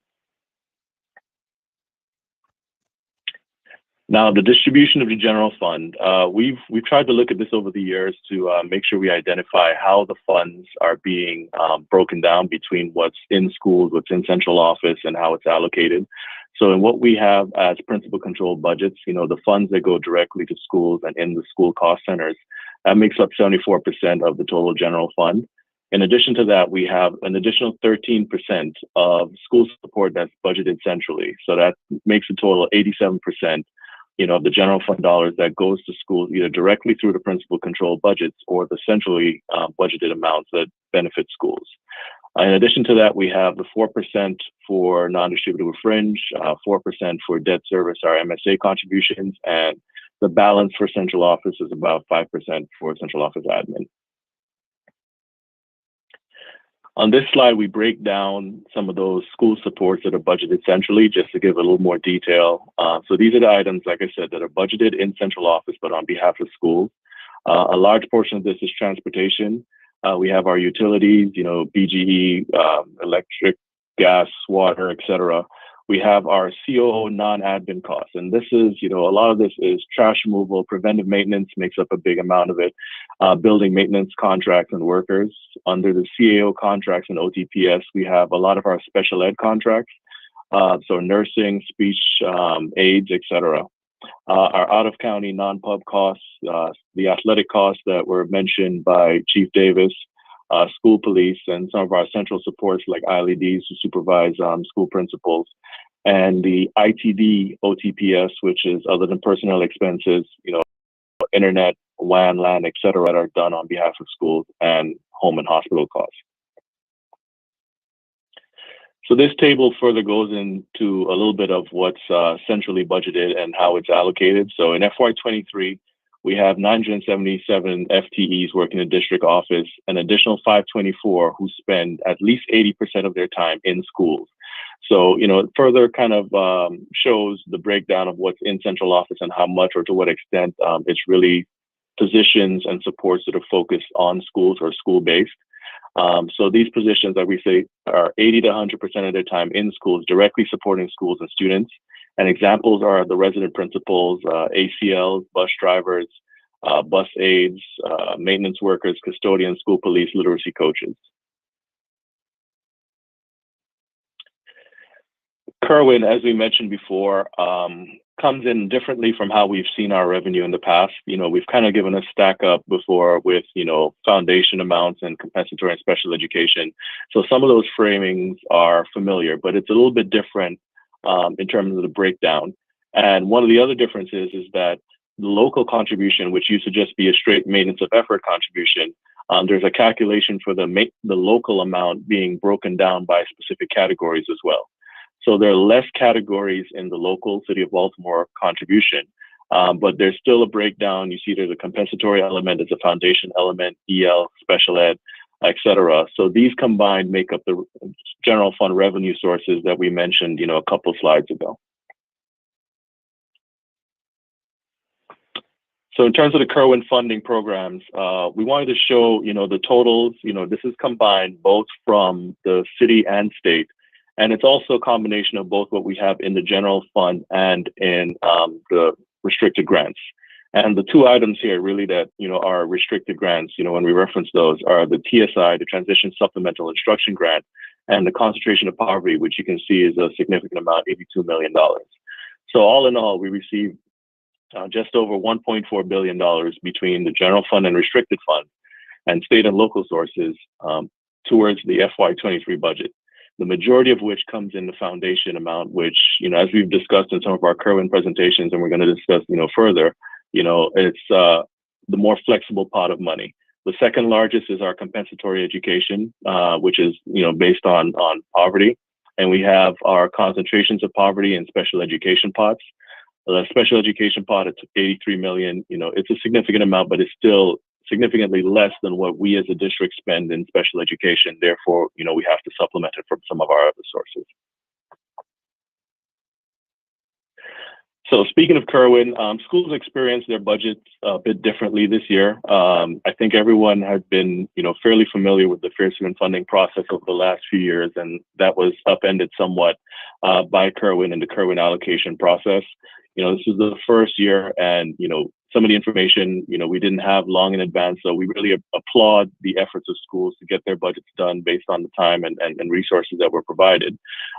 Now, the distribution of the general fund, we've tried to look at this over the years to make sure we identify how the funds are being broken down between what's in schools, what's in central office, and how it's allocated. So in what we have as principal control budgets, the funds that go directly to schools and in the school cost centers, that makes up 74% of the total general fund. In addition to that, we have an additional 13% of school support that's budgeted centrally. So that makes a total of 87%. Of the general fund dollars that goes to schools either directly through the principal control budgets or the centrally budgeted amounts that benefit schools. In addition to that, we have the 4% for non-distributable fringe, 4% for debt service, our MSA contributions, and the balance for central office is about 5% for central office admin. On this slide, we break down some of those school supports that are budgeted centrally, just to give a little more detail. So these are the items, like I said, that are budgeted in central office, but on behalf of schools. A large portion of this is transportation. We have our utilities, BGE, electric, gas, water, et cetera. We have our COO non-admin costs. And this is, a lot of this is trash removal, preventive maintenance makes up a big amount of it, building maintenance contracts and workers. Under the CAO contracts and OTPS, we have a lot of our special ed contracts, so nursing, speech aids, et cetera. Our out-of-county non-pub costs, the athletic costs that were mentioned by Chief Davis, school police, and some of our central supports like ILEDs to supervise school principals, and the ITD OTPS, which is other than personnel expenses, internet, WAN, LAN, et cetera, that are done on behalf of schools, and home and hospital costs. So this table further goes into a little bit of what's centrally budgeted and how it's allocated. So in FY23, we have 977 FTEs working in district office, an additional 524 who spend at least 80% of their time in schools. So, it further kind of shows the breakdown of what's in central office and how much or to what extent it's really positions and supports that are focused on schools or school-based. So these positions, like we say, are 80 to 100% of their time in schools, directly supporting schools and students. And examples are the resident principals, ACLs, bus drivers, bus aides, maintenance workers, custodians, school police, literacy coaches. Kerwin, as we mentioned before, comes in differently from how we've seen our revenue in the past. We've kind of given a stack up before with, foundation amounts and compensatory and special education. So some of those framings are familiar, but it's a little bit different in terms of the breakdown. And one of the other differences is that the local contribution, which used to just be a straight maintenance of effort contribution, there's a calculation for the local amount being broken down by specific categories as well. So there are less categories in the local City of Baltimore contribution, but there's still a breakdown. You see there's a compensatory element, there's a foundation element, EL, special ed, et cetera. So these combined make up the general fund revenue sources that we mentioned, a couple slides ago. So in terms of the Kern funding programs, we wanted to show, the totals, this is combined both from the city and state. And it's also a combination of both what we have in the general fund and in the restricted grants. And the two items here really that, are restricted grants, when we reference those are the TSI, the Transition Supplemental Instruction Grant, and the Concentration of Poverty, which you can see is a significant amount, $82 million. So all in all, we received just over $1.4 billion between the general fund and restricted fund and state and local sources towards the FY23 budget. The majority of which comes in the foundation amount, which, as we've discussed in some of our Kern presentations, and we're going to discuss, further, it's the more flexible pot of money. The second largest is our compensatory education, which is, based on poverty. And we have our concentrations of poverty and special education pots. The special education pot, it's $83 million. It's a significant amount, but it's still significantly less than what we as a district spend in special education. Therefore, we have to supplement it from some of our other sources. So speaking of Kerwin, schools experience their budgets a bit differently this year. I think everyone has been, fairly familiar with the Kern funding process over the last few years, and that was upended somewhat by Kerwin and the Kerwin allocation process. This is the first year, and some of the information, we didn't have long in advance. So we really applaud the efforts of schools to get their budgets done based on the time and resources that were provided.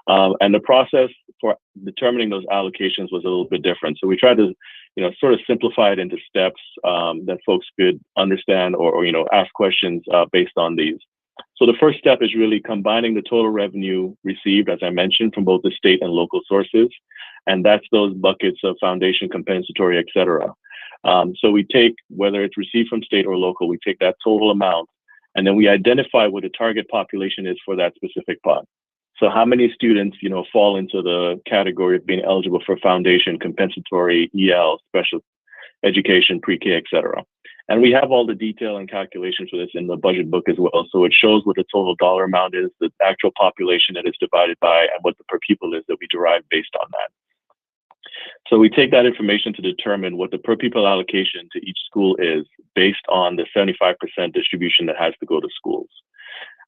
And the process for determining those allocations was a little bit different. So we tried to, sort of simplify it into steps that folks could understand or ask questions based on these. So the first step is really combining the total revenue received, as I mentioned, from both the state and local sources. And that's those buckets of foundation, compensatory, et cetera. So we take, whether it's received from state or local, we take that total amount, and then we identify what the target population is for that specific pot. So how many students, fall into the category of being eligible for foundation, compensatory, EL, special education, pre-K, et cetera. And we have all the detail and calculations for this in the budget book as well. So it shows what the total dollar amount is, the actual population that is divided by, and what the per pupil is that we derive based on that. So we take that information to determine what the per pupil allocation to each school is based on the 75% distribution that has to go to schools.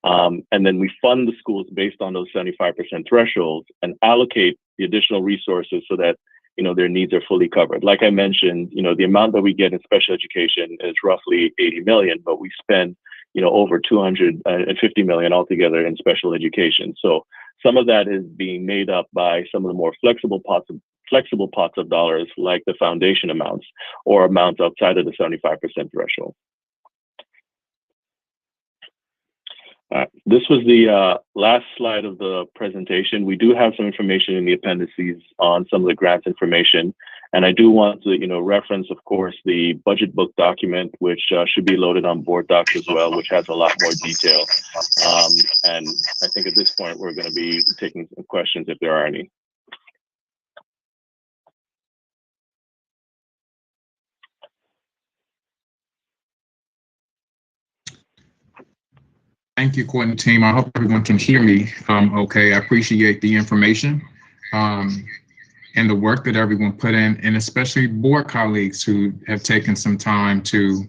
And then we fund the schools based on those 75% thresholds and allocate the additional resources so that, their needs are fully covered. Like I mentioned, the amount that we get in special education is roughly 80 million, but we spend, over 250 million altogether in special education. So some of that is being made up by some of the more flexible pots of dollars, like the foundation amounts or amounts outside of the 75% threshold. This was the last slide of the presentation. We do have some information in the appendices on some of the grants information. And I do want to, reference, of course, the budget book document, which should be loaded on board docs as well, which has a lot more detail. And I think at this point, we're going to be taking some questions if there are any. Thank you, Court and team. I hope everyone can hear me okay. I appreciate the information and the work that everyone put in, and especially board colleagues who have taken some time to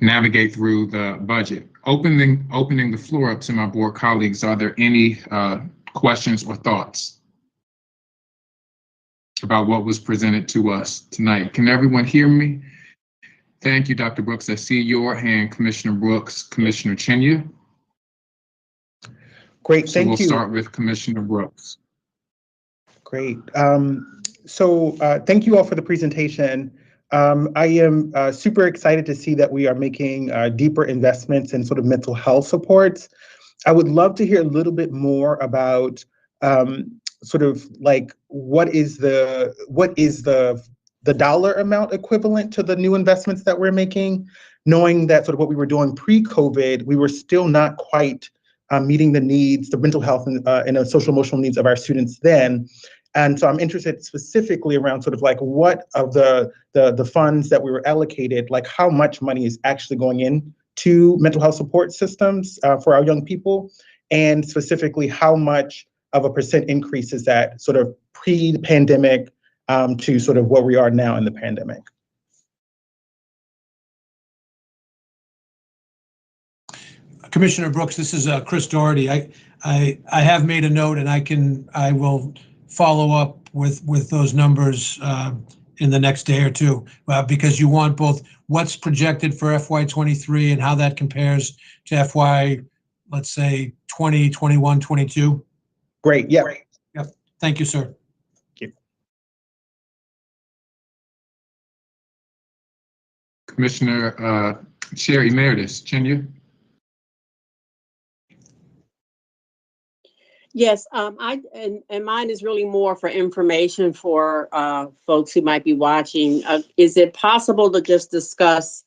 navigate through the budget. Opening the floor up to my board colleagues, are there any questions or thoughts about what was presented to us tonight? Can everyone hear me? Thank you, Dr. Brooks. I see your hand, Commissioner Brooks, Commissioner Chinya. Great, So we'll thank you. start with Commissioner Brooks. Great. Thank you all for the presentation. I am super excited to see that we are making deeper investments in sort of mental health supports. I would love to hear a little bit more about sort of like what is the dollar amount equivalent to the new investments that we're making, knowing that sort of what we were doing pre-COVID, we were still not quite meeting the needs, the mental health and the social emotional needs of our students then. And so I'm interested specifically around sort of like what of the funds that we were allocated, like how much money is actually going in to mental health support systems for our young people, and specifically how much of a percent increase is that sort of pre-pandemic to sort of where we are now in the pandemic. Commissioner Brooks, this is Chris Doherty. I have made a note, and I will follow up with those numbers in the next day or two, because you want both what's projected for FY23 and how that compares to FY, let's say 20, 21, 22. Great. Yeah. Yep. Thank you, sir. Thank you. Commissioner Chair Emeritus Chinya. Yes, and mine is really more for information for folks who might be watching. Is it possible to just discuss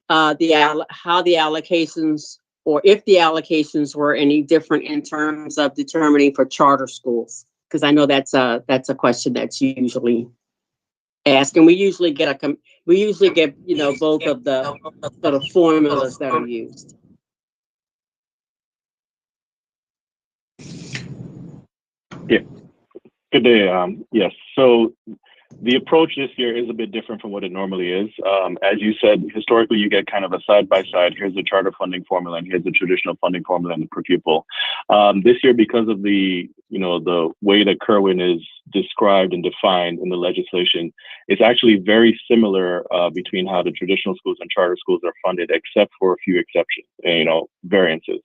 how the allocations, or if the allocations were any different in terms of determining for charter schools? Because I know that's a question that's usually asked, and we usually get both of the sort of formulas that are used. Yeah. Good day. Yes. So the approach this year is a bit different from what it normally is. As you said, historically, you get kind of a side-by-side. Here's the charter funding formula, and here's the traditional funding formula and the per pupil. This year, because of the way that Kerwin is described and defined in the legislation, it's actually very similar between how the traditional schools and charter schools are funded, except for a few exceptions, variances.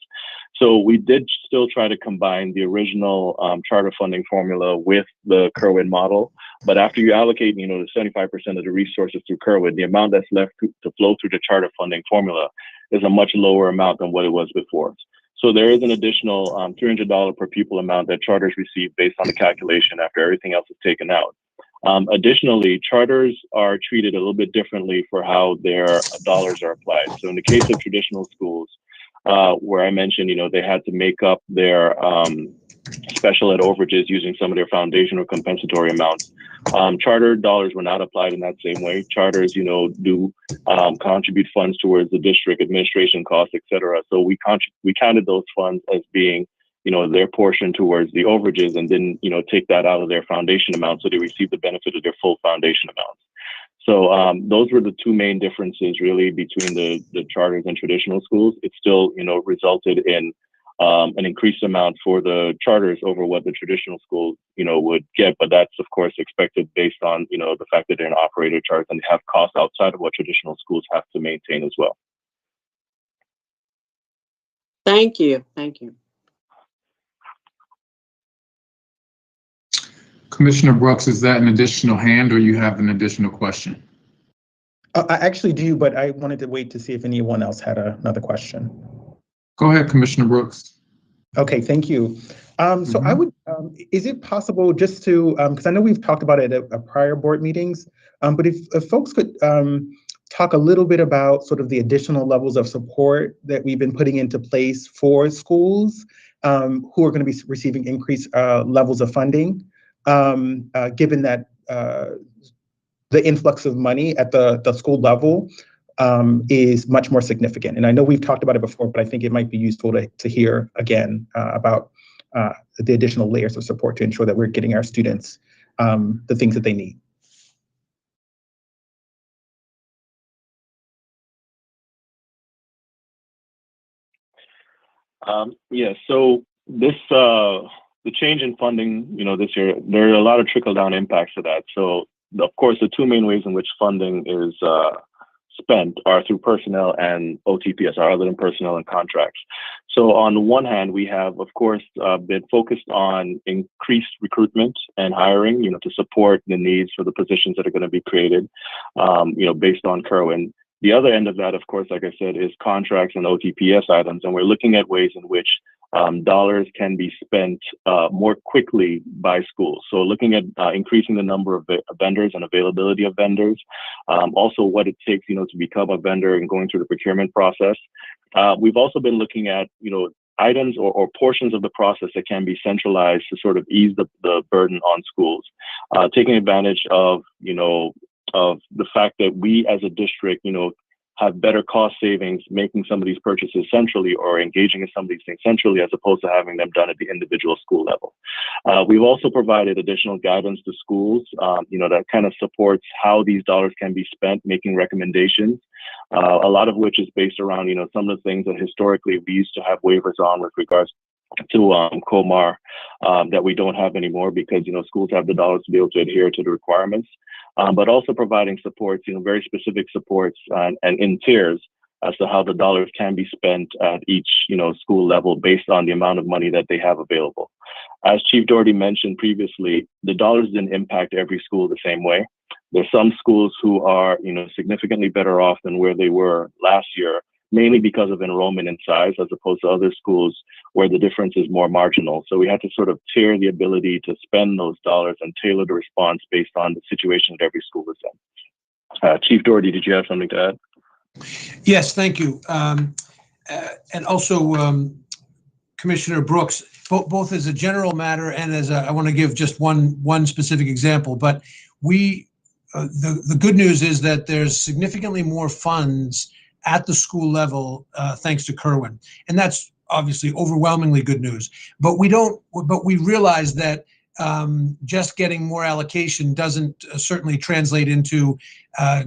So we did still try to combine the original charter funding formula with the Kerwin model. But after you allocate, the 75% of the resources through Kerwin, the amount that's left to flow through the charter funding formula is a much lower amount than what it was before. So there is an additional $300 per pupil amount that charters receive based on the calculation after everything else is taken out. Additionally, charters are treated a little bit differently for how their dollars are applied. So in the case of traditional schools, where I mentioned, they had to make up their special ed overages using some of their foundational compensatory amounts. Charter dollars were not applied in that same way. Charters, do contribute funds towards the district administration costs, et cetera. So we counted those funds as being, their portion towards the overages, and then, take that out of their foundation amount so they receive the benefit of their full foundation amounts. So those were the two main differences really between the charters and traditional schools. It still, resulted in an increased amount for the charters over what the traditional schools, would get. But that's, of course, expected based on, the fact that they're an operator charter and they have costs outside of what traditional schools have to maintain as well. Thank you. Thank you. Commissioner Brooks, is that an additional hand or you have an additional question? I actually do, but I wanted to wait to see if anyone else had another question. Go ahead, Commissioner Brooks. Okay, thank you. So I would, is it possible just to, because I know we've talked about it at prior board meetings, but if folks could talk a little bit about sort of the additional levels of support that we've been putting into place for schools who are going to be receiving increased levels of funding, given that the influx of money at the school level is much more significant. And I know we've talked about it before, but I think it might be useful to hear again about the additional layers of support to ensure that we're getting our students the things that they need. Yeah, so this, the change in funding, this year, there are a lot of trickle-down impacts to that. So, of course, the two main ways in which funding is spent are through personnel and OTPS, or other than personnel and contracts. So on one hand, we have, of course, been focused on increased recruitment and hiring, to support the needs for the positions that are going to be created, based on Kerwin. The other end of that, of course, like I said, is contracts and OTPS items. And we're looking at ways in which dollars can be spent more quickly by schools. So looking at increasing the number of vendors and availability of vendors, also what it takes, to become a vendor and going through the procurement process. We've also been looking at, items or portions of the process that can be centralized to sort of ease the burden on schools, taking advantage of the fact that we as a district, have better cost savings, making some of these purchases centrally or engaging in some of these things centrally as opposed to having them done at the individual school level. We've also provided additional guidance to schools, that kind of supports how these dollars can be spent, making recommendations, a lot of which is based around, some of the things that historically we used to have waivers on with regards to COMAR that we don't have anymore because, schools have the dollars to be able to adhere to the requirements. But also providing supports, very specific supports and in tiers as to how the dollars can be spent at each, school level based on the amount of money that they have available. As Chief Doherty mentioned previously, the dollars didn't impact every school the same way. There's some schools who are, significantly better off than where they were last year, mainly because of enrollment and size, as opposed to other schools where the difference is more marginal. So we had to sort of tier the ability to spend those dollars and tailor the response based on the situation that every school is in. Chief Doherty, did you have something to add? Yes, thank you. And also, Commissioner Brooks, both as a general matter and as I want to give just one specific example, but the good news is that there's significantly more funds at the school level, thanks to Kerwin. And that's obviously overwhelmingly good news. But we realize that just getting more allocation doesn't certainly translate into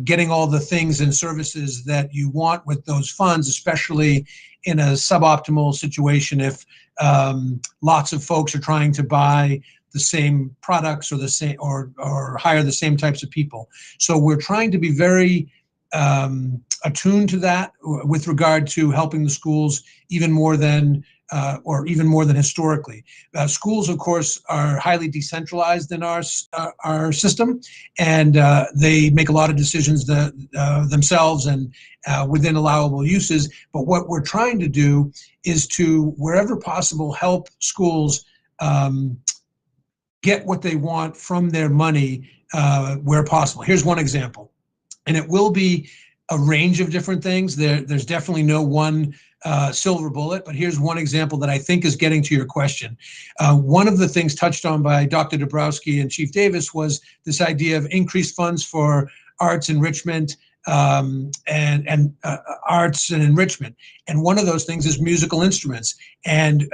getting all the things and services that you want with those funds, especially in a suboptimal situation if lots of folks are trying to buy the same products or the same or hire the same types of people. So we're trying to be very attuned to that with regard to helping the schools even more than historically. Schools, of course, are highly decentralized in our system, and they make a lot of decisions themselves and within allowable uses. But what we're trying to do is to, wherever possible, help schools get what they want from their money where possible. Here's one example. And it will be a range of different things. There's definitely no one silver bullet, but here's one example that I think is getting to your question. One of the things touched on by Dr. Dabrowski and Chief Davis was this idea of increased funds for arts enrichment and arts and enrichment. And one of those things is musical instruments. And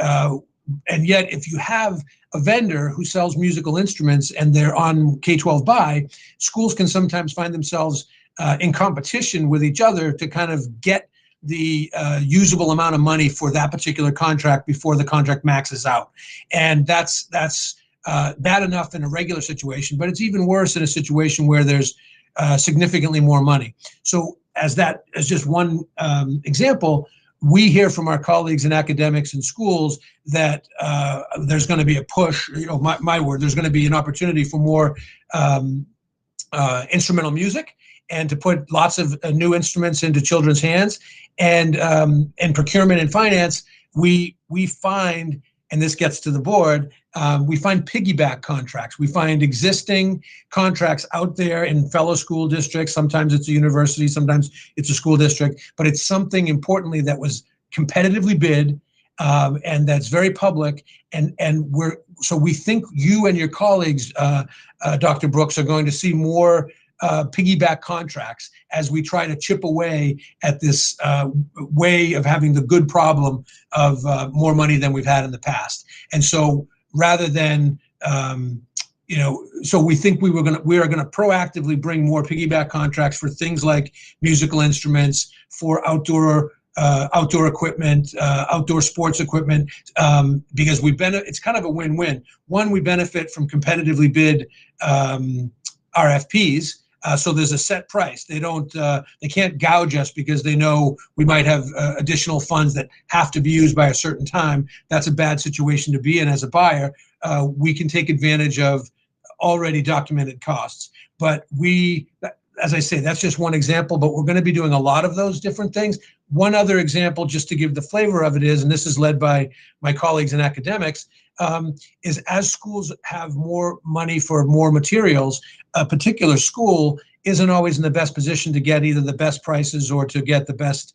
yet, if you have a vendor who sells musical instruments and they're on K-12 buy, schools can sometimes find themselves in competition with each other to kind of get the usable amount of money for that particular contract before the contract maxes out. And that's bad enough in a regular situation, but it's even worse in a situation where there's significantly more money. So as just one example, we hear from our colleagues in academics and schools that there's going to be a push, my word, there's going to be an opportunity for more instrumental music and to put lots of new instruments into children's hands. And in procurement and finance, we find, and this gets to the board, we find piggyback contracts. We find existing contracts out there in fellow school districts. Sometimes it's a university, sometimes it's a school district, but it's something importantly that was competitively bid and that's very public. So we think you and your colleagues, Dr. Brooks, are going to see more piggyback contracts as we try to chip away at this way of having the good problem of more money than we've had in the past. And so rather than, so we think we are going to proactively bring more piggyback contracts for things like musical instruments, for outdoor equipment, outdoor sports equipment, because it's kind of a win-win. One, we benefit from competitively bid RFPs, So there's a set price. They can't gouge us because they know we might have additional funds that have to be used by a certain time. That's a bad situation to be in as a buyer. We can take advantage of already documented costs. But as I say, that's just one example, but we're going to be doing a lot of those different things. One other example, just to give the flavor of it is, and this is led by my colleagues in academics, is as schools have more money for more materials, a particular school isn't always in the best position to get either the best prices or to get the best,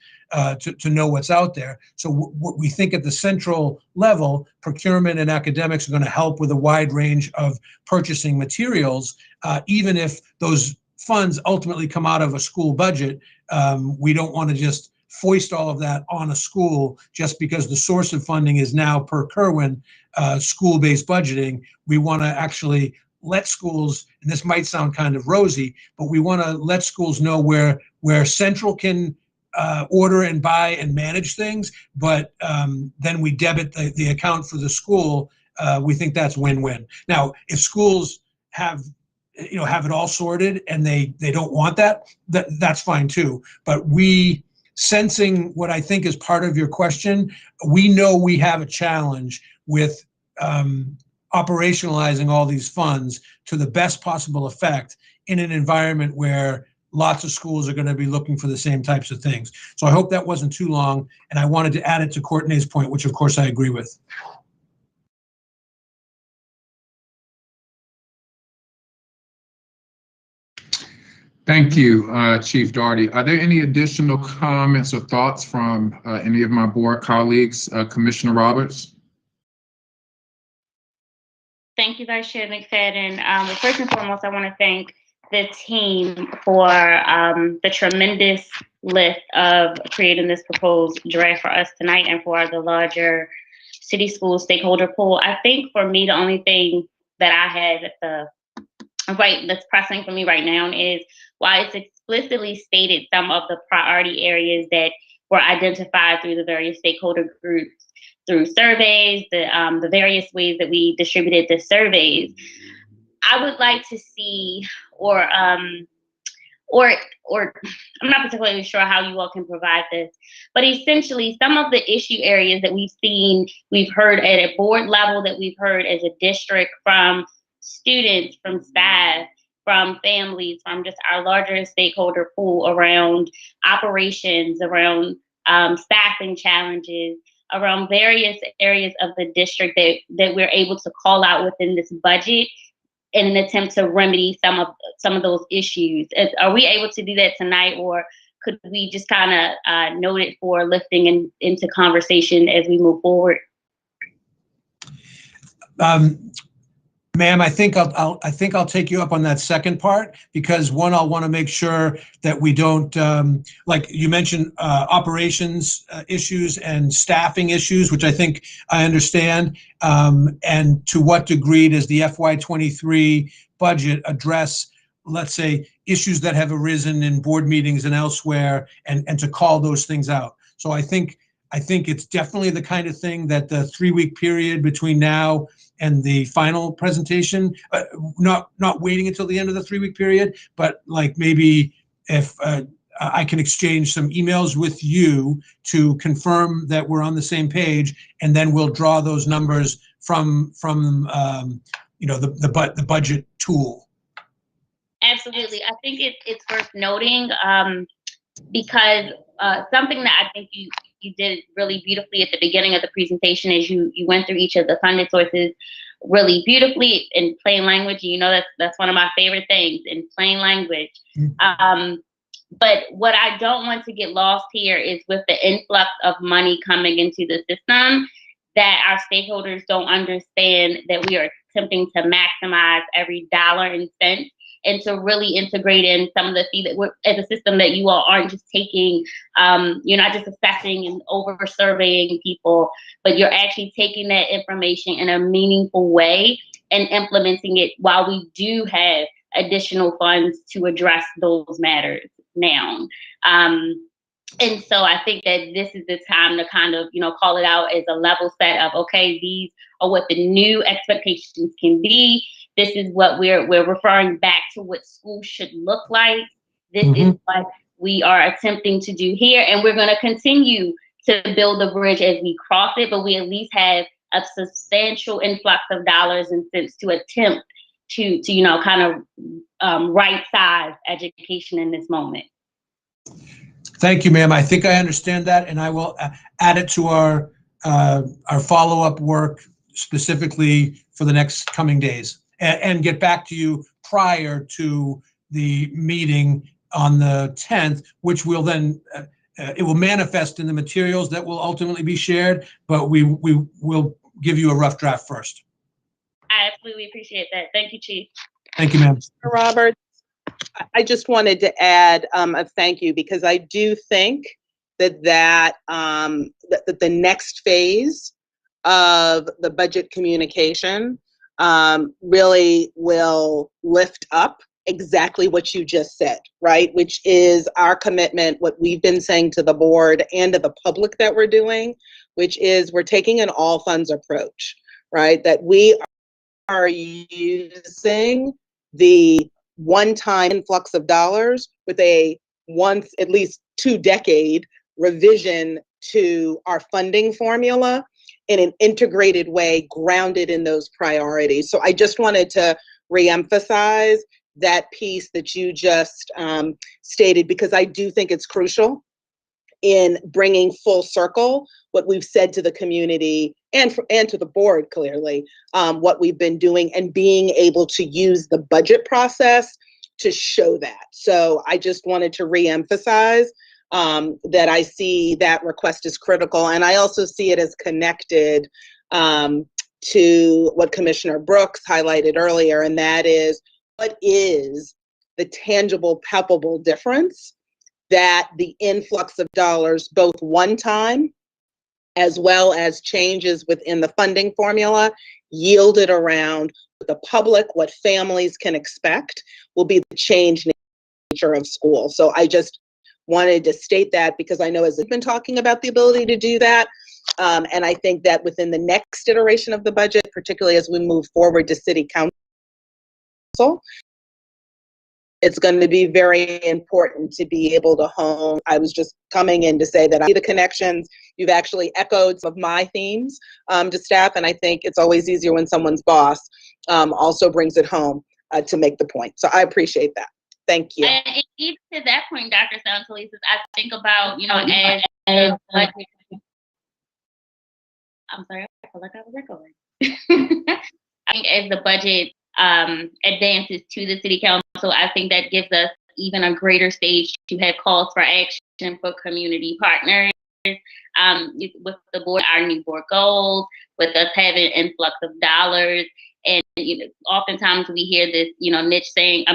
to know what's out there. So what we think at the central level, procurement and academics are going to help with a wide range of purchasing materials, even if those funds ultimately come out of a school budget. We don't want to just foist all of that on a school just because the source of funding is now per Kerwin school-based budgeting. We want to actually let schools, and this might sound kind of rosy, but we want to let schools know where Central can order and buy and manage things, but then we debit the account for the school. We think that's win-win. Now, if schools have it all sorted and they don't want that's fine too. But sensing what I think is part of your question, we know we have a challenge with operationalizing all these funds to the best possible effect in an environment where lots of schools are going to be looking for the same types of things. So I hope that wasn't too long, and I wanted to add it to Courtney's point, which of course I agree with. Thank you, Chief Doherty. Are there any additional comments or thoughts from any of my board colleagues? Commissioner Roberts? Thank you, Vice Chair McFadden. First and foremost, I want to thank the team for the tremendous lift of creating this proposed draft for us tonight and for the larger city school stakeholder pool. I think for me, the only thing that I had that's pressing for me right now is while it's explicitly stated some of the priority areas that were identified through the various stakeholder groups, through surveys, the various ways that we distributed the surveys, I would like to see, or I'm not particularly sure how you all can provide this, but essentially some of the issue areas that we've heard at a board level, that we've heard as a district from students, from staff, from families, from just our larger stakeholder pool around operations, around staffing challenges, around various areas of the district that we're able to call out within this budget in an attempt to remedy some of those issues. Are we able to do that tonight, or could we just kind of note it for lifting into conversation as we move forward? Ma'am, I think I'll take you up on that second part, because one, I'll want to make sure that we don't, like you mentioned, operations issues and staffing issues, which I think I understand. And to what degree does the FY23 budget address, let's say, issues that have arisen in board meetings and elsewhere, and to call those things out? So I think it's definitely the kind of thing that the 3-week period between now and the final presentation, not waiting until the end of the 3-week period, but like maybe if I can exchange some emails with you to confirm that we're on the same page, and then we'll draw those numbers from the budget tool. Absolutely. I think it's worth noting because something that I think you did really beautifully at the beginning of the presentation is you went through each of the funded sources really beautifully in plain language. You know, that's one of my favorite things, in plain language. But what I don't want to get lost here is with the influx of money coming into the system, that our stakeholders don't understand that we are attempting to maximize every dollar and cent, and to really integrate in some of the fee that we're, as a system, that you all aren't just taking, you're not just assessing and over surveying people, but you're actually taking that information in a meaningful way and implementing it while we do have additional funds to address those matters now. And so I think that this is the time to kind of, call it out as a level set of, okay, these are what the new expectations can be. this is what we're referring back to what school should look like. This is what we are attempting to do here, and we're going to continue to build the bridge as we cross it, but we at least have a substantial influx of dollars and cents to attempt to kind of right size education in this moment. Thank you, ma'am. I think I understand that, and I will add it to our follow-up work specifically for the next coming days, and get back to you prior to the meeting on the 10th, which will then it will manifest in the materials that will ultimately be shared, but we will give you a rough draft first. I absolutely appreciate that. Thank you, Chief. Thank you, ma'am. Robert, I just wanted to add a thank you, because I do think that the next phase of the budget communication really will lift up exactly what you just said, right? Which is our commitment, what we've been saying to the board and to the public that we're doing, which is we're taking an all funds approach, right? That we are using the one-time influx of dollars with a once, at least 2-decade revision to our funding formula in an integrated way, grounded in those priorities. So I just wanted to reemphasize that piece that you just stated, because I do think it's crucial in bringing full circle what we've said to the community and to the board, clearly, what we've been doing, and being able to use the budget process to show that. So I just wanted to reemphasize that I see that request as critical, and I also see it as connected to what Commissioner Brooks highlighted earlier, and that is, what is the tangible, palpable difference that the influx of dollars, both one time as well as changes within the funding formula, yielded around the public, what families can expect will be the change nature of school. So I just wanted to state that, because I know as we've been talking about the ability to do that, and I think that within the next iteration of the budget, particularly as we move forward to City Council, it's going to be very important to be able to hone. I was just coming in to say that I see the connections. You've actually echoed some of my themes to staff, and I think it's always easier when someone's boss also brings it home to make the point. So I appreciate that. Thank you. And even to that point, Dr. Santelises, I think about, as budget. I'm sorry, I feel like I was echoing. I think as the budget advances to the City Council, I think that gives us even a greater stage to have calls for action for community partners, with the board, our new board goals, with us having an influx of dollars. And oftentimes we hear this, niche saying,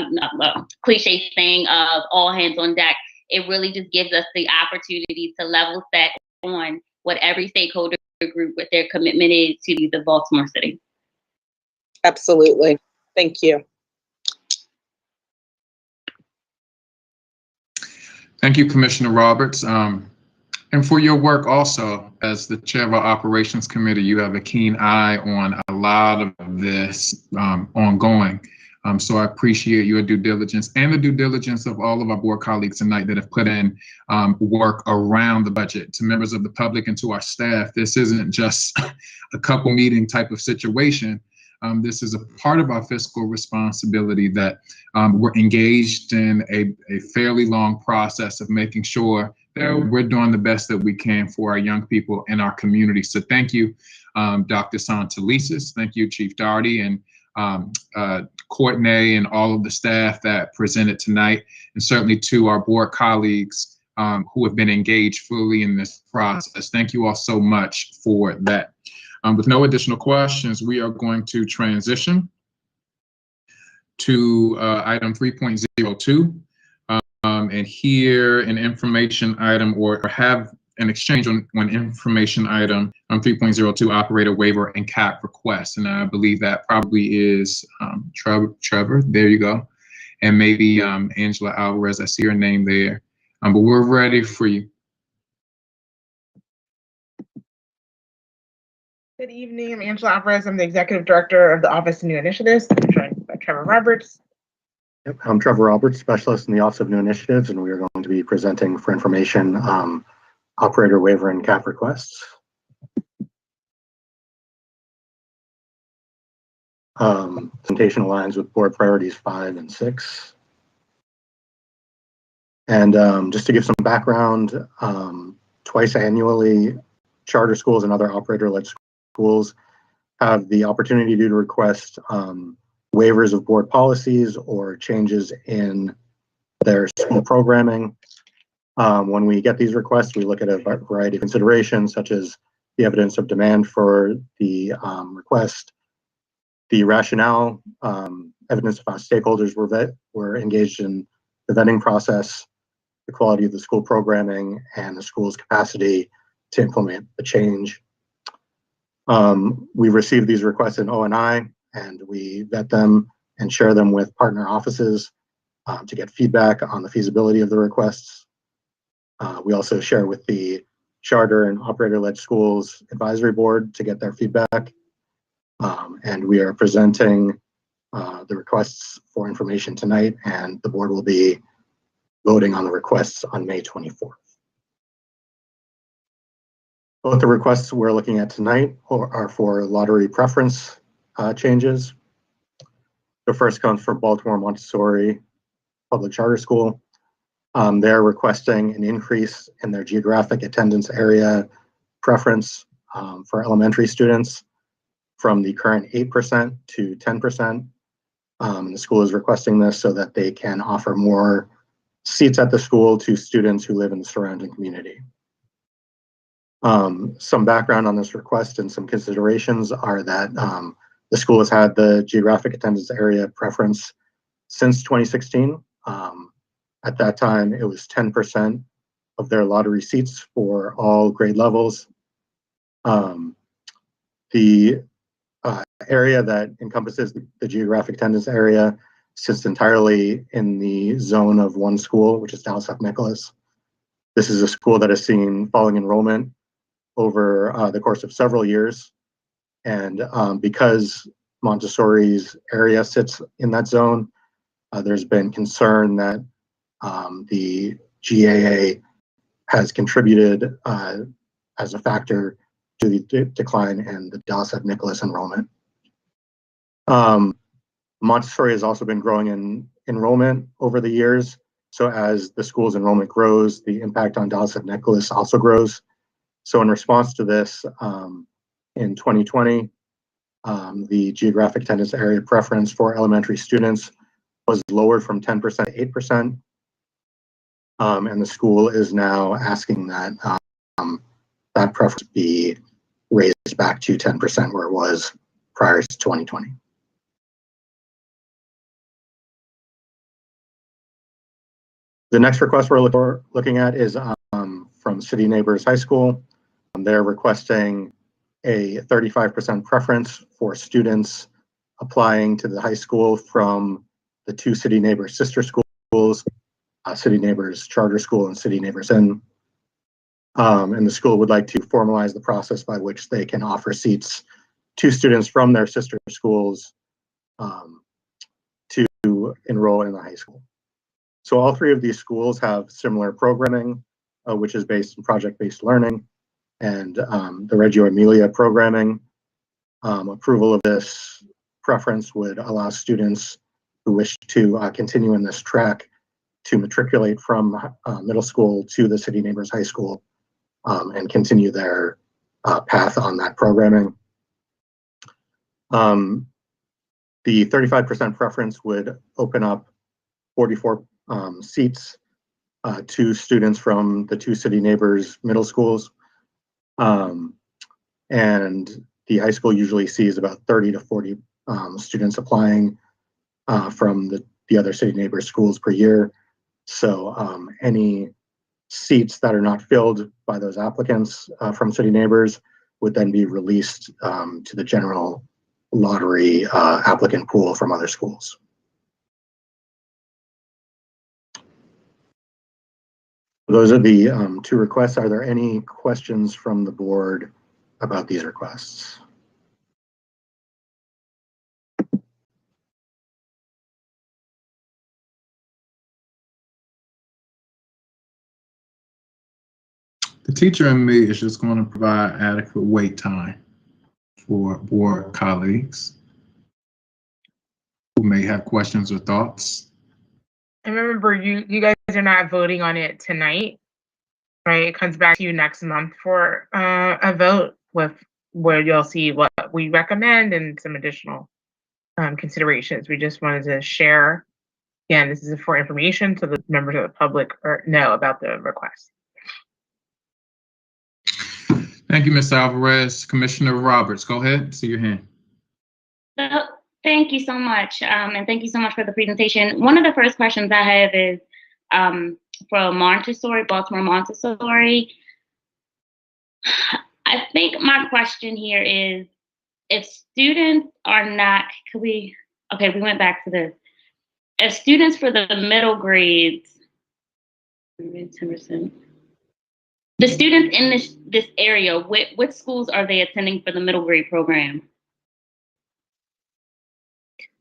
cliche saying of all hands on deck. It really just gives us the opportunity to level set on what every stakeholder group, what their commitment is to the Baltimore City. Absolutely. Thank you. Thank you, Commissioner Roberts. And for your work also, as the chair of our operations committee, you have a keen eye on a lot of this ongoing. So I appreciate your due diligence and the due diligence of all of our board colleagues tonight that have put in work around the budget. To members of the public and to our staff, this isn't just a couple meeting type of situation. This is a part of our fiscal responsibility that we're engaged in a fairly long process of making sure that we're doing the best that we can for our young people in our community. So thank you, Dr. Santelises. Thank you, Chief Doherty, and Courtney, and all of the staff that presented tonight, and certainly to our board colleagues who have been engaged fully in this process. Thank you all so much for that. With no additional questions, we are going to transition to item 3.02 and hear an information item, or have an exchange on information item on 3.02 operator waiver and cap request. And I believe that probably is Trevor, there you go. And maybe Angela Alvarez, I see your name there. But we're ready for you. Good evening, I'm Angela Alvarez. I'm the Executive Director of the Office of New Initiatives. I'm trying Trevor Roberts. Yep, I'm Trevor Roberts, specialist in the Office of New Initiatives, and we are going to be presenting for information operator waiver and cap requests. Presentation aligns with board priorities 5 and 6. And just to give some background, twice annually, charter schools and other operator-led schools have the opportunity to request waivers of board policies or changes in their school programming. When we get these requests, we look at a variety of considerations, such as the evidence of demand for the request, the rationale, evidence of how stakeholders were engaged in the vetting process, the quality of the school programming, and the school's capacity to implement the change. We receive these requests in O&I, and we vet them and share them with partner offices to get feedback on the feasibility of the requests. We also share with the charter and operator-led schools advisory board to get their feedback. And we are presenting the requests for information tonight, and the board will be voting on the requests on May 24th. Both the requests we're looking at tonight are for lottery preference changes. The first comes from Baltimore Montessori Public Charter School. They're requesting an increase in their geographic attendance area preference for elementary students from the current 8% to 10%. The school is requesting this so that they can offer more seats at the school to students who live in the surrounding community. Some background on this request and some considerations are that the school has had the geographic attendance area preference since 2016. At that time, it was 10% of their lottery seats for all grade levels. The area that encompasses the geographic attendance area sits entirely in the zone of one school, which is Dallas F. Nicholas. This is a school that has seen falling enrollment over the course of several years. And because Montessori's area sits in that zone, there's been concern that the GAA has contributed as a factor to the decline in the Dallas F. Nicholas enrollment. Montessori has also been growing in enrollment over the years. So as the school's enrollment grows, the impact on Dallas F. Nicholas also grows. So in response to this, in 2020, the geographic attendance area preference for elementary students was lowered from 10% to 8%. And the school is now asking that that preference be raised back to 10% where it was prior to 2020. The next request we're looking at is from City Neighbors High School. They're requesting a 35% preference for students applying to the high school from the two City Neighbors sister schools, City Neighbors Charter School and City Neighbors Inn. And the school would like to formalize the process by which they can offer seats to students from their sister schools to enroll in the high school. So all three of these schools have similar programming, which is based in project-based learning, and the Reggio Emilia programming. Approval of this preference would allow students who wish to continue in this track to matriculate from middle school to the City Neighbors High School and continue their path on that programming. The 35% preference would open up 44 seats to students from the two City Neighbors middle schools. And the high school usually sees about 30 to 40 students applying from the other City Neighbors schools per year. So any seats that are not filled by those applicants from City Neighbors would then be released to the general lottery applicant pool from other schools. Those are the two requests. Are there any questions from the board about these requests? The teacher in me is just going to provide adequate wait time for board colleagues who may have questions or thoughts. And remember, you guys are not voting on it tonight, right? It comes back to you next month for a vote with where you'll see what we recommend and some additional considerations. We just wanted to share. Again, this is for information so the members of the public know about the request. Thank you, Ms. Alvarez. Commissioner Roberts, go ahead. See your hand. Thank you so much. And thank you so much for the presentation. One of the first questions I have is from Montessori, Baltimore Montessori. I think my question here is, if students are not, we went back to this. If students for the middle grades, 10%. The students in this area, what schools are they attending for the middle grade program?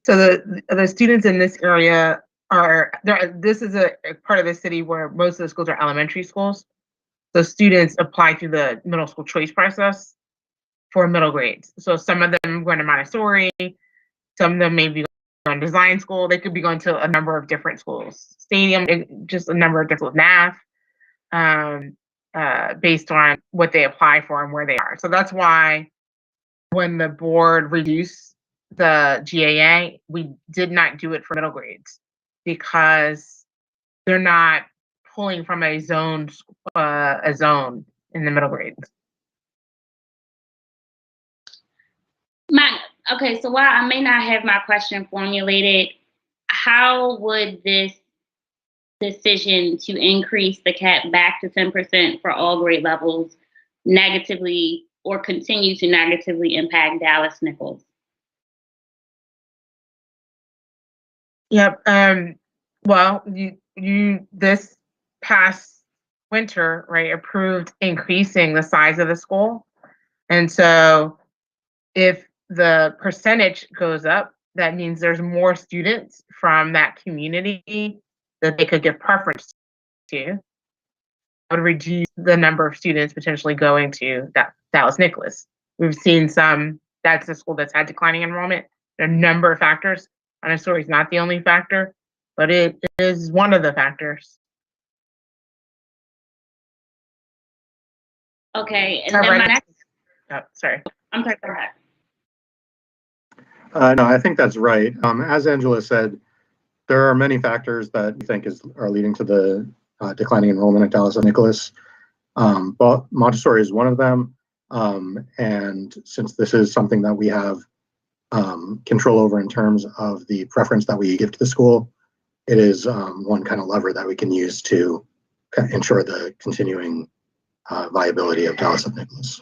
So the students in this area are there. This is a part of the city where most of the schools are elementary schools. So students apply through the middle school choice process for middle grades. So some of them going to Montessori, some of them may be going to design school. They could be going to a number of different schools, Stadium, just a number of different NAF, based on what they apply for and where they are. So that's why when the board reduced the GAA, we did not do it for middle grades because they're not pulling from a zone in the middle grades. Okay, so while I may not have my question formulated, how would this decision to increase the cap back to 10% for all grade levels negatively or continue to negatively impact Dallas-Nichols? Yep. Well, you this past winter, right, approved increasing the size of the school. And so if the percentage goes up, that means there's more students from that community that they could give preference to. That would reduce the number of students potentially going to Dallas-Nichols. We've seen that's a school that's had declining enrollment. There are a number of factors. Montessori is not the only factor, but it is one of the factors. Okay, and then my next. Sorry. I'm sorry, go ahead. No, I think that's right. As Angela said, there are many factors that we think are leading to the declining enrollment at Dallas-Nichols. But Montessori is one of them. And since this is something that we have control over in terms of the preference that we give to the school, it is one kind of lever that we can use to ensure the continuing viability of Dallas-Nichols.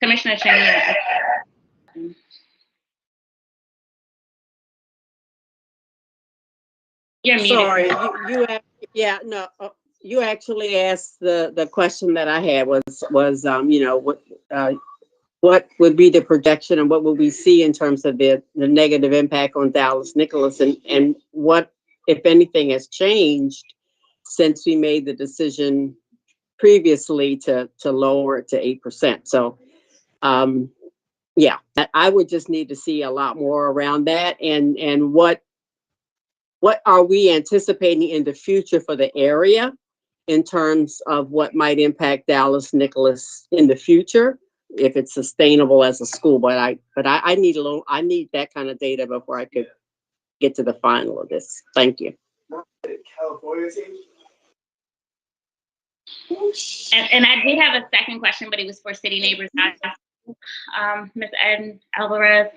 Commissioner Chen. You're muted. Sorry, you actually asked the question that I had was what would be the projection and what would we see in terms of the negative impact on Dallas-Nichols and what, if anything, has changed since we made the decision previously to lower it to 8%. So, I would just need to see a lot more around that and what are we anticipating in the future for the area in terms of what might impact Dallas-Nichols in the future, if it's sustainable as a school. But I need that kind of data before I could get to the final of this. Thank you. And I did have a second question, but it was for city neighbors. Ms. Alvarez.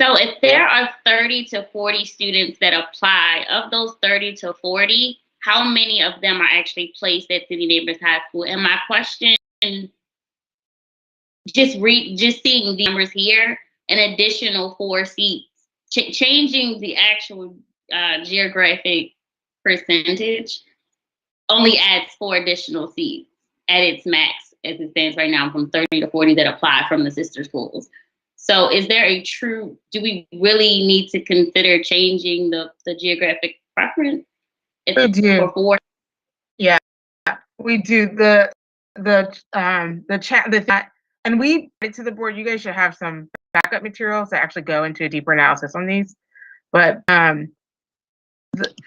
So if there are 30 to 40 students that apply, of those 30 to 40, how many of them are actually placed at City Neighbors High School? And my question, just seeing the numbers here, an additional 4 seats, changing the actual geographic percentage only adds 4 additional seats at its max as it stands right now, from 30 to 40 that apply from the sister schools. So is there do we really need to consider changing the geographic preference? We do. Yeah, we do. The chat, and we to the board. You guys should have some backup materials that actually go into a deeper analysis on these. But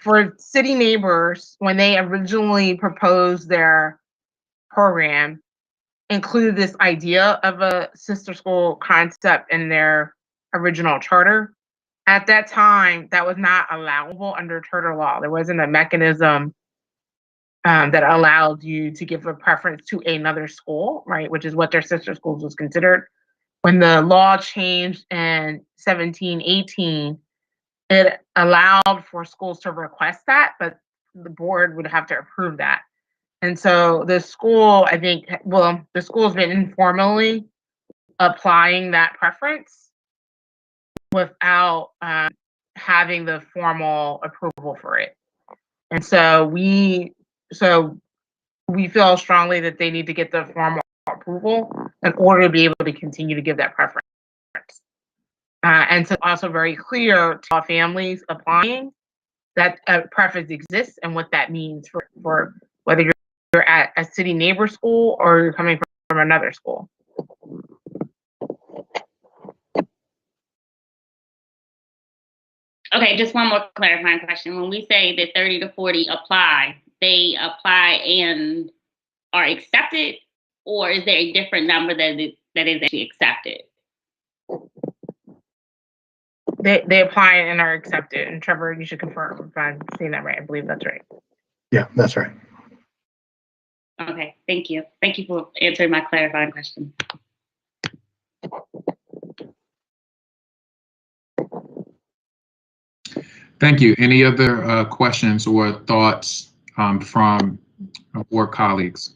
for City Neighbors, when they originally proposed their program, included this idea of a sister school concept in their original charter. At that time, that was not allowable under charter law. There wasn't a mechanism that allowed you to give a preference to another school, right? Which is what their sister schools was considered. When the law changed in 1718, it allowed for schools to request that, but the board would have to approve that. And so the school, I think, the school's been informally applying that preference without having the formal approval for it. And so we feel strongly that they need to get the formal approval in order to be able to continue to give that preference. And so also very clear to all families applying that a preference exists and what that means for whether you're at a City Neighbor school or you're coming from another school. Okay, just one more clarifying question. When we say that 30 to 40 apply, they apply and are accepted, or is there a different number that is actually accepted? They apply and are accepted. And Trevor, you should confirm if I'm saying that right. I believe that's right. Yeah, that's right. Okay, thank you. Thank you for answering my clarifying question. Thank you. Any other questions or thoughts from board colleagues?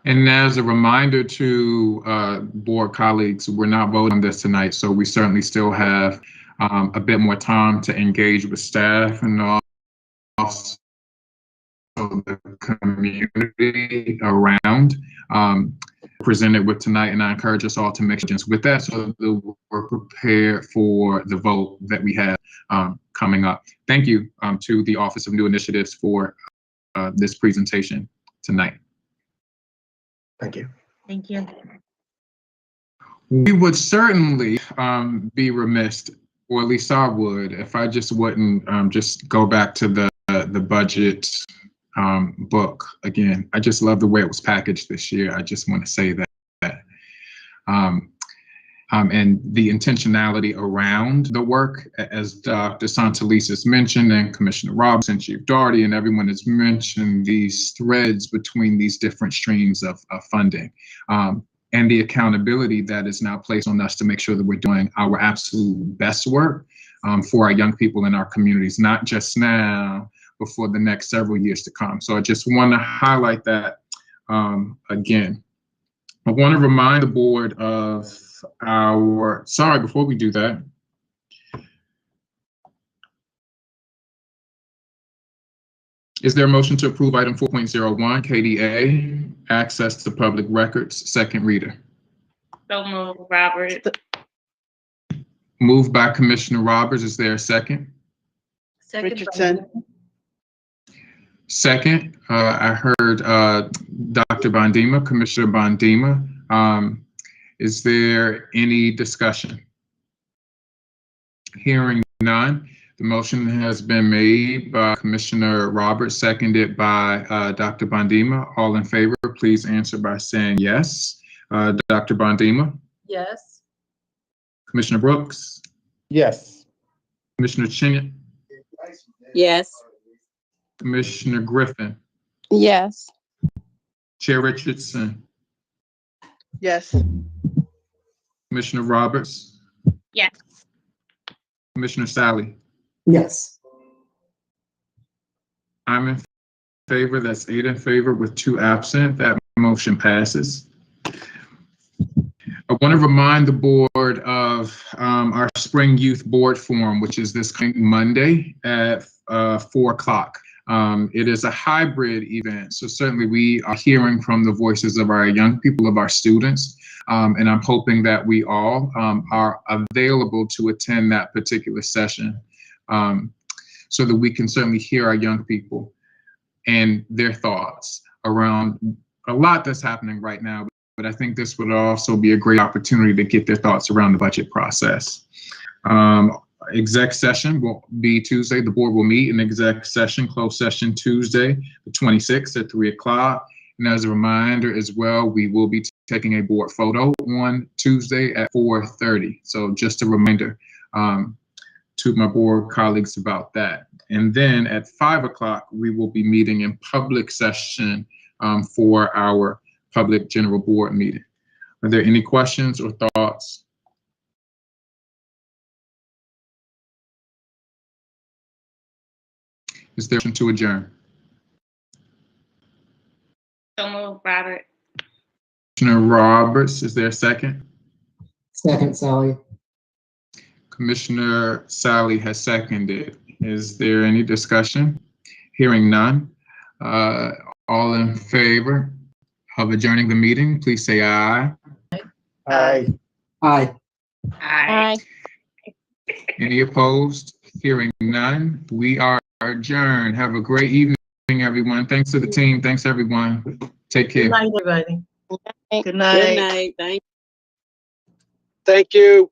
And as a reminder to board colleagues, we're not voting on this tonight, so we certainly still have a bit more time to engage with staff and also the community around presented with tonight, and I encourage us all to make sure with that so that we're prepared for the vote that we have coming up. Thank you to the Office of New Initiatives for this presentation tonight. Thank you. Thank you. We would certainly be remiss, or at least I would, if I just wouldn't just go back to the budget book again. I just love the way it was packaged this year. I just want to say that. And the intentionality around the work, as Dr. Santelice has mentioned, and Commissioner Robinson, Chief Doherty, and everyone has mentioned these threads between these different streams of funding, and the accountability that is now placed on us to make sure that we're doing our absolute best work for our young people in our communities, not just now, but for the next several years to come. So I just want to highlight that again. I want to remind the board of before we do that, is there a motion to approve item 4.01, KDA, access to public records, second reader? So moved, Roberts. Moved by Commissioner Roberts. Is there a second? Richardson. Second, I heard Dr. Bondima, Commissioner Bondima. Is there any discussion? Hearing none, the motion has been made by Commissioner Roberts, seconded by Dr. Bondima. All in favor, please answer by saying yes. Dr. Bondima? Yes. Commissioner Brooks? Yes. Commissioner Chin? Yes. Commissioner Griffin? Yes. Chair Richardson? Yes. Commissioner Roberts? Yes. Commissioner Sally? Yes. I'm in favor. That's 8 in favor with 2 absent. That motion passes. I want to remind the board of our Spring Youth Board Forum, which is this coming Monday at 4 o'clock. It is a hybrid event, so certainly we are hearing from the voices of our young people, of our students, and I'm hoping that we all are available to attend that particular session, so that we can certainly hear our young people and their thoughts around a lot that's happening right now. But I think this would also be a great opportunity to get their thoughts around the budget process. Exec session will be Tuesday. The board will meet in exec session, closed session Tuesday, the 26th at 3 o'clock. And as a reminder as well, we will be taking a board photo on Tuesday at 4:30. So just a reminder to my board colleagues about that. And then at 5 o'clock, we will be meeting in public session for our public general board meeting. Are there any questions or thoughts? Is there a motion to adjourn? So moved, Robert. Commissioner Roberts, is there a second? Second, Sally. Commissioner Sally has seconded. Is there any discussion? Hearing none. All in favor of adjourning the meeting, please say aye. Aye. Aye. Aye. Any opposed? Hearing none. We are adjourned. Have a great evening, everyone. Thanks to the team. Thanks, everyone. Take care. Good night, everybody. Good night. Thank Thank you.